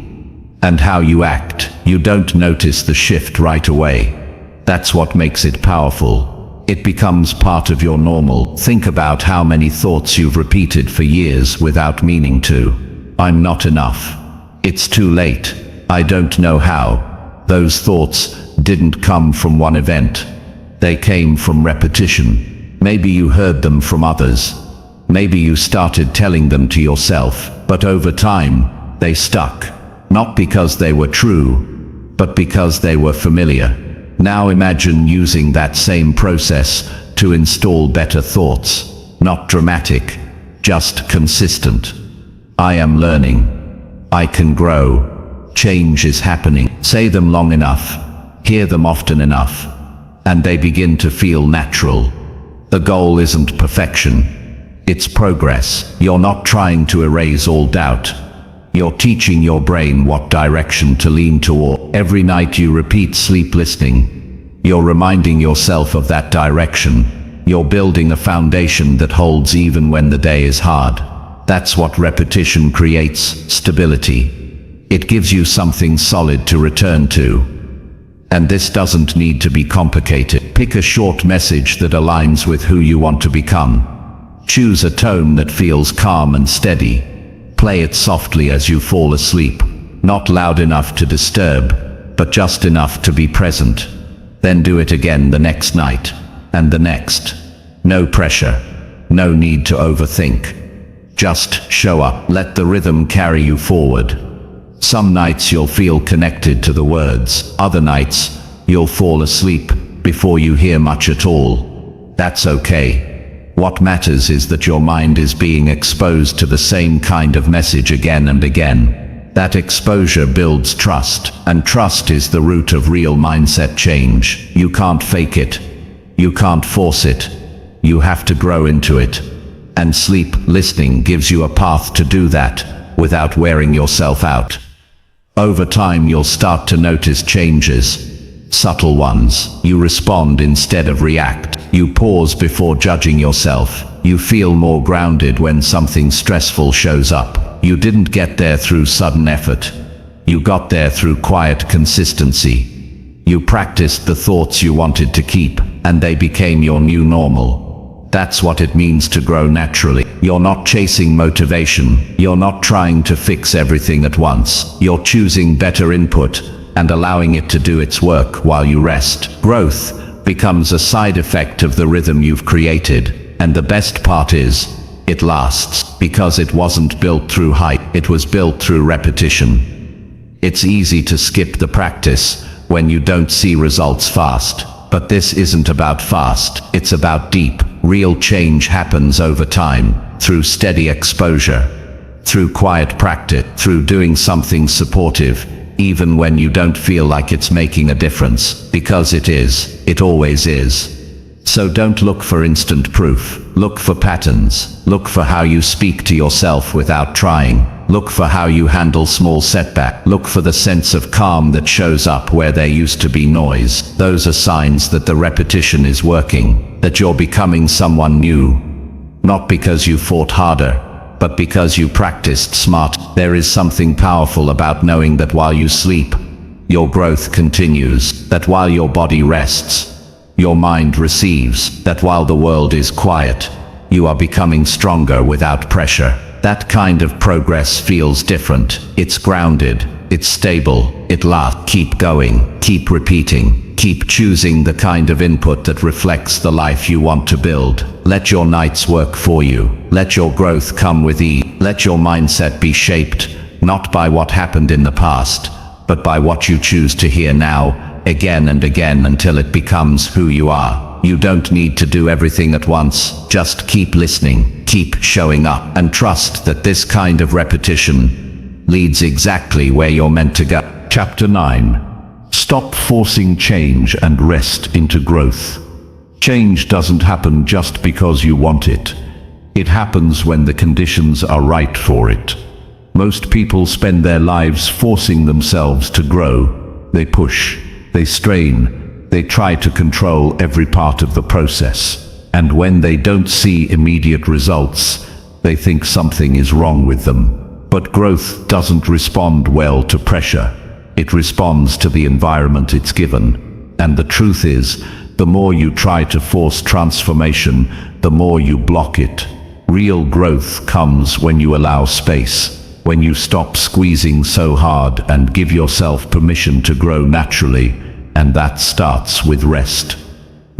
and how you act. You don't notice the shift right away. That's what makes it powerful. It becomes part of your normal. Think about how many thoughts you've repeated for years without meaning to. I'm not enough. It's too late. I don't know how. Those thoughts didn't come from one event. They came from repetition. Maybe you heard them from others. Maybe you started telling them to yourself, but over time, they stuck. Not because they were true, but because they were familiar. Now imagine using that same process to install better thoughts. Not dramatic, just consistent. I am learning. I can grow. Change is happening. Say them long enough. Hear them often enough. And they begin to feel natural. The goal isn't perfection. It's progress. You're not trying to erase all doubt. You're teaching your brain what direction to lean toward. Every night you repeat sleep listening. You're reminding yourself of that direction. You're building a foundation that holds even when the day is hard. That's what repetition creates: stability. It gives you something solid to return to. And this doesn't need to be complicated. Pick a short message that aligns with who you want to become. Choose a tone that feels calm and steady. Play it softly as you fall asleep. Not loud enough to disturb, but just enough to be present. Then do it again the next night, and the next. No pressure. No need to overthink. Just show up. Let the rhythm carry you forward. Some nights you'll feel connected to the words. Other nights, you'll fall asleep before you hear much at all. That's okay. What matters is that your mind is being exposed to the same kind of message again and again. That exposure builds trust, and trust is the root of real mindset change. You can't fake it. You can't force it. You have to grow into it. And sleep listening gives you a path to do that without wearing yourself out. Over time you'll start to notice changes. Subtle ones. You respond instead of react. You pause before judging yourself. You feel more grounded when something stressful shows up. You didn't get there through sudden effort. You got there through quiet consistency. You practiced the thoughts you wanted to keep, and they became your new normal. That's what it means to grow naturally. You're not chasing motivation. You're not trying to fix everything at once. You're choosing better input and allowing it to do its work while you rest. Growth becomes a side effect of the rhythm you've created, and the best part is, it lasts, because it wasn't built through hype, it was built through repetition. It's easy to skip the practice when you don't see results fast, but this isn't about fast, it's about deep. Real change happens over time, through steady exposure, through quiet practice, through doing something supportive, even when you don't feel like it's making a difference, because it is. It always is. So don't look for instant proof. Look for patterns. Look for how you speak to yourself without trying. Look for how you handle small setbacks. Look for the sense of calm that shows up where there used to be noise. Those are signs that the repetition is working, that you're becoming someone new. Not because you fought harder, but because you practiced smart. There is something powerful about knowing that while you sleep, your growth continues, that while your body rests, your mind receives, that while the world is quiet, you are becoming stronger without pressure. That kind of progress feels different. It's grounded, it's stable, it lasts. Keep going, keep repeating, keep choosing the kind of input that reflects the life you want to build. Let your nights work for you. Let your growth come with ease. Let your mindset be shaped, not by what happened in the past, but by what you choose to hear now, again and again, until it becomes who you are. You don't need to do everything at once. Just keep listening, keep showing up, and trust that this kind of repetition leads exactly where you're meant to go. Chapter 9. Stop forcing change and rest into growth. Change doesn't happen just because you want it. It happens when the conditions are right for it. Most people spend their lives forcing themselves to grow. They push, they strain, they try to control every part of the process. And when they don't see immediate results, they think something is wrong with them. But growth doesn't respond well to pressure. It responds to the environment it's given. And the truth is, The more you try to force transformation, the more you block it. Real growth comes when you allow space, when you stop squeezing so hard and give yourself permission to grow naturally, and that starts with rest.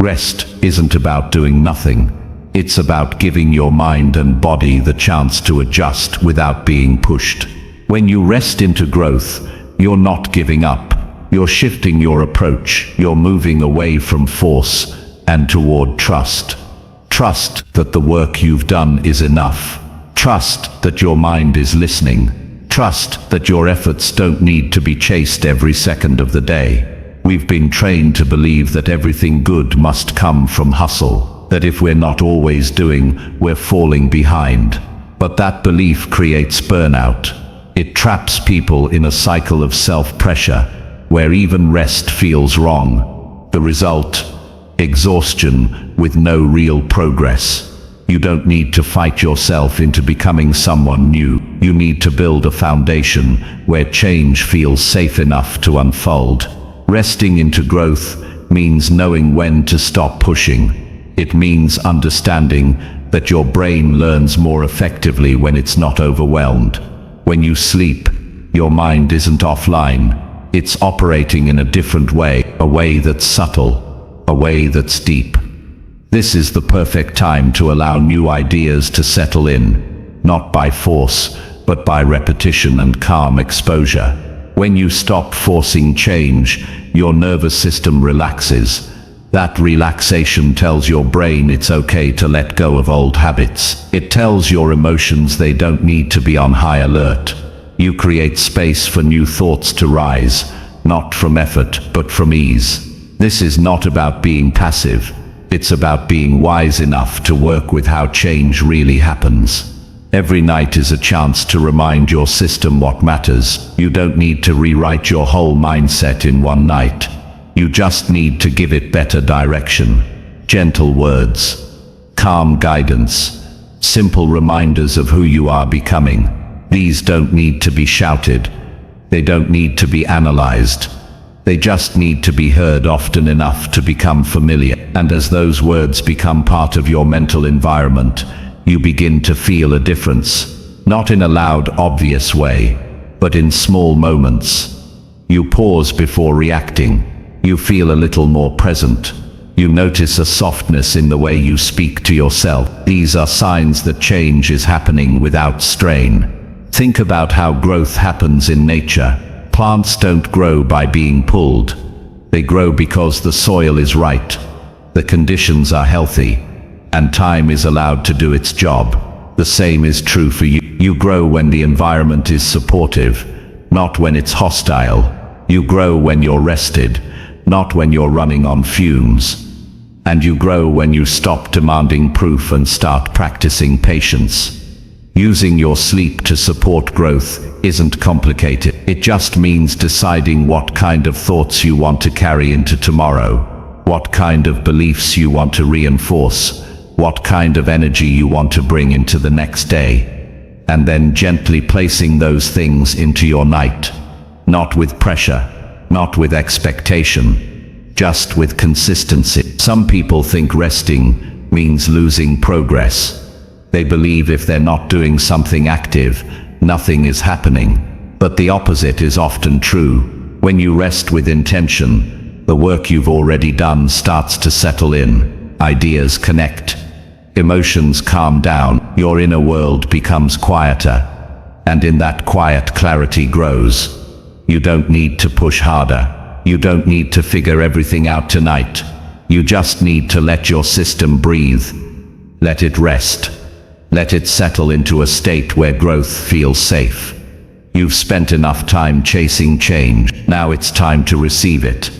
Rest isn't about doing nothing. It's about giving your mind and body the chance to adjust without being pushed. When you rest into growth, you're not giving up. You're shifting your approach. You're moving away from force and toward trust. Trust that the work you've done is enough. Trust that your mind is listening. Trust that your efforts don't need to be chased every second of the day. We've been trained to believe that everything good must come from hustle, that if we're not always doing, we're falling behind. But that belief creates burnout. It traps people in a cycle of self-pressure, where even rest feels wrong. The result? Exhaustion with no real progress. You don't need to fight yourself into becoming someone new. You need to build a foundation where change feels safe enough to unfold. Resting into growth means knowing when to stop pushing. It means understanding that your brain learns more effectively when it's not overwhelmed. When you sleep, your mind isn't offline. It's operating in a different way, a way that's subtle, a way that's deep. This is the perfect time to allow new ideas to settle in, not by force, but by repetition and calm exposure. When you stop forcing change, your nervous system relaxes. That relaxation tells your brain it's okay to let go of old habits. It tells your emotions they don't need to be on high alert. You create space for new thoughts to rise, not from effort, but from ease. This is not about being passive. It's about being wise enough to work with how change really happens. Every night is a chance to remind your system what matters. You don't need to rewrite your whole mindset in one night. You just need to give it better direction. Gentle words, calm guidance, simple reminders of who you are becoming. These don't need to be shouted. They don't need to be analyzed. They just need to be heard often enough to become familiar. And as those words become part of your mental environment, you begin to feel a difference. Not in a loud, obvious way, but in small moments. You pause before reacting. You feel a little more present. You notice a softness in the way you speak to yourself. These are signs that change is happening without strain. Think about how growth happens in nature. Plants don't grow by being pulled. They grow because the soil is right, the conditions are healthy, and time is allowed to do its job. The same is true for you. You grow when the environment is supportive, not when it's hostile. You grow when you're rested, not when you're running on fumes. And you grow when you stop demanding proof and start practicing patience. Using your sleep to support growth isn't complicated. It just means deciding what kind of thoughts you want to carry into tomorrow, what kind of beliefs you want to reinforce, what kind of energy you want to bring into the next day, and then gently placing those things into your night. Not with pressure, not with expectation, just with consistency. Some people think resting means losing progress. They believe if they're not doing something active, nothing is happening. But the opposite is often true. When you rest with intention, the work you've already done starts to settle in. Ideas connect. Emotions calm down. Your inner world becomes quieter. And in that quiet, clarity grows. You don't need to push harder. You don't need to figure everything out tonight. You just need to let your system breathe. Let it rest. Let it settle into a state where growth feels safe. You've spent enough time chasing change. Now it's time to receive it.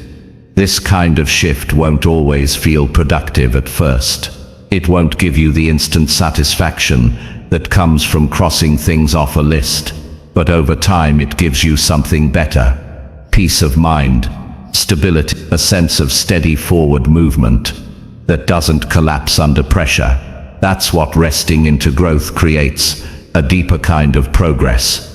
This kind of shift won't always feel productive at first. It won't give you the instant satisfaction that comes from crossing things off a list. But over time it gives you something better. Peace of mind, stability, a sense of steady forward movement that doesn't collapse under pressure. That's what resting into growth creates, a deeper kind of progress.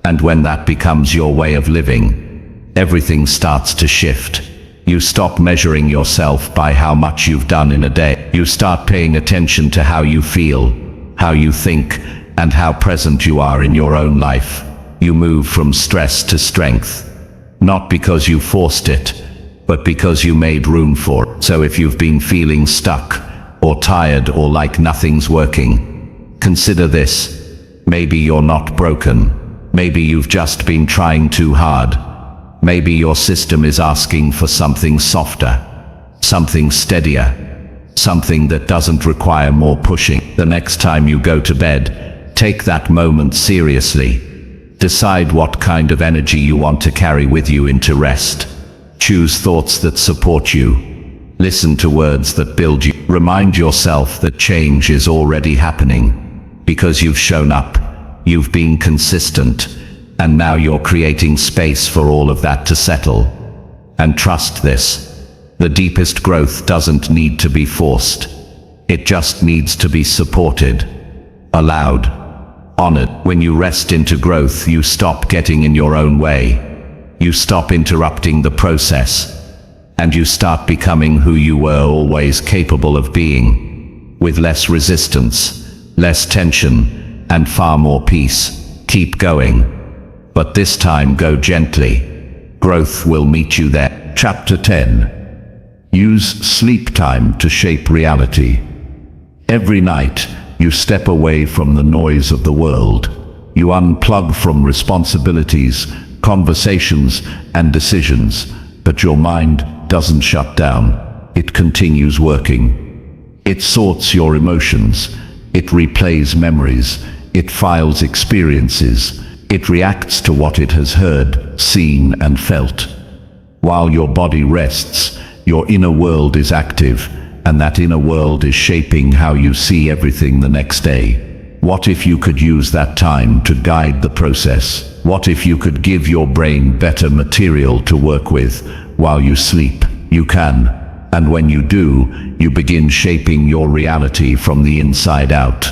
And when that becomes your way of living, everything starts to shift. You stop measuring yourself by how much you've done in a day. You start paying attention to how you feel, how you think, and how present you are in your own life. You move from stress to strength, not because you forced it, but because you made room for it. So if you've been feeling stuck, or tired, or like nothing's working, consider this. Maybe you're not broken. Maybe you've just been trying too hard. Maybe your system is asking for something softer, something steadier, something that doesn't require more pushing. The next time you go to bed, take that moment seriously. Decide what kind of energy you want to carry with you into rest. Choose thoughts that support you. Listen to words that build you. Remind yourself that change is already happening, because you've shown up, you've been consistent, and now you're creating space for all of that to settle. And trust this, the deepest growth doesn't need to be forced. It just needs to be supported, allowed, honored. When you rest into growth, you stop getting in your own way. You stop interrupting the process, and you start becoming who you were always capable of being, with less resistance, less tension, and far more peace. Keep going. But this time go gently. Growth will meet you there. Chapter 10. Use sleep time to shape reality. Every night, you step away from the noise of the world. You unplug from responsibilities, conversations, and decisions, but your mind doesn't shut down. It continues working. It sorts your emotions. It replays memories. It files experiences. It reacts to what it has heard, seen, and felt. While your body rests, your inner world is active, and that inner world is shaping how you see everything the next day. What if you could use that time to guide the process? What if you could give your brain better material to work with while you sleep? You can. And when you do, you begin shaping your reality from the inside out.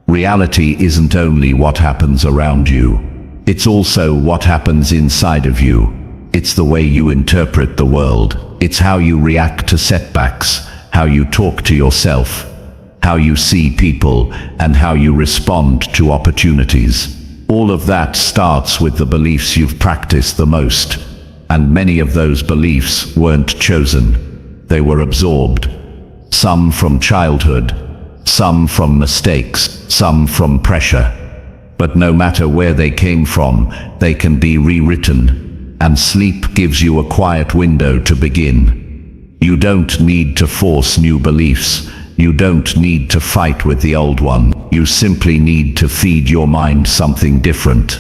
Reality isn't only what happens around you. It's also what happens inside of you. It's the way you interpret the world. It's how you react to setbacks, how you talk to yourself, how you see people, and how you respond to opportunities. All of that starts with the beliefs you've practiced the most. And many of those beliefs weren't chosen. They were absorbed. Some from childhood, some from mistakes, some from pressure. But no matter where they came from, they can be rewritten. And sleep gives you a quiet window to begin. You don't need to force new beliefs. You don't need to fight with the old one. You simply need to feed your mind something different.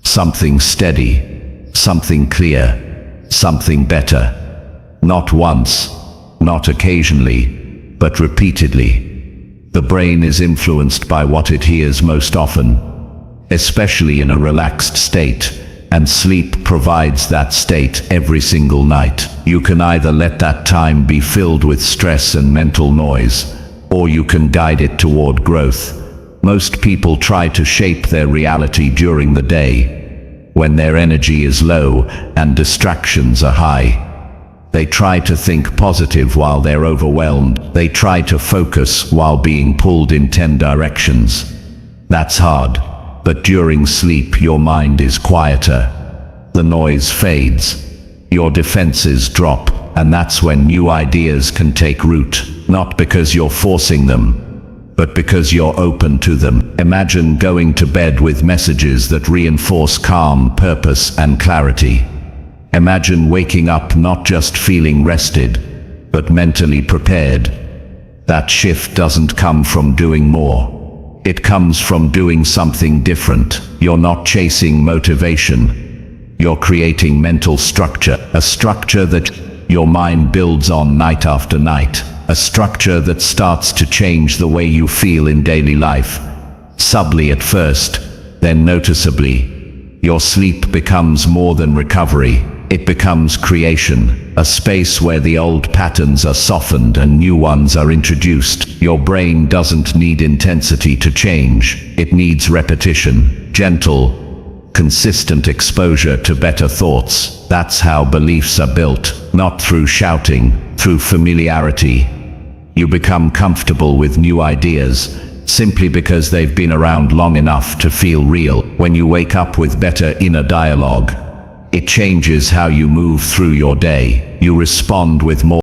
Something steady, something clear, something better. Not once, not occasionally, but repeatedly. The brain is influenced by what it hears most often, especially in a relaxed state, and sleep provides that state every single night. You can either let that time be filled with stress and mental noise, or you can guide it toward growth. Most people try to shape their reality during the day, when their energy is low and distractions are high. They try to think positive while they're overwhelmed. They try to focus while being pulled in 10 directions. That's hard, but during sleep your mind is quieter. The noise fades. Your defenses drop, and that's when new ideas can take root, not because you're forcing them, but because you're open to them. Imagine going to bed with messages that reinforce calm, purpose, and clarity. Imagine waking up not just feeling rested, but mentally prepared. That shift doesn't come from doing more. It comes from doing something different. You're not chasing motivation. You're creating mental structure, a structure that your mind builds on night after night, a structure that starts to change the way you feel in daily life. Subtly at first, then noticeably. Your sleep becomes more than recovery. It becomes creation, a space where the old patterns are softened and new ones are introduced. Your brain doesn't need intensity to change. It needs repetition, gentle, Consistent exposure to better thoughts. That's how beliefs are built, not through shouting, through familiarity. You become comfortable with new ideas simply because they've been around long enough to feel real. When you wake up with better inner dialogue, it changes how you move through your day. You respond with more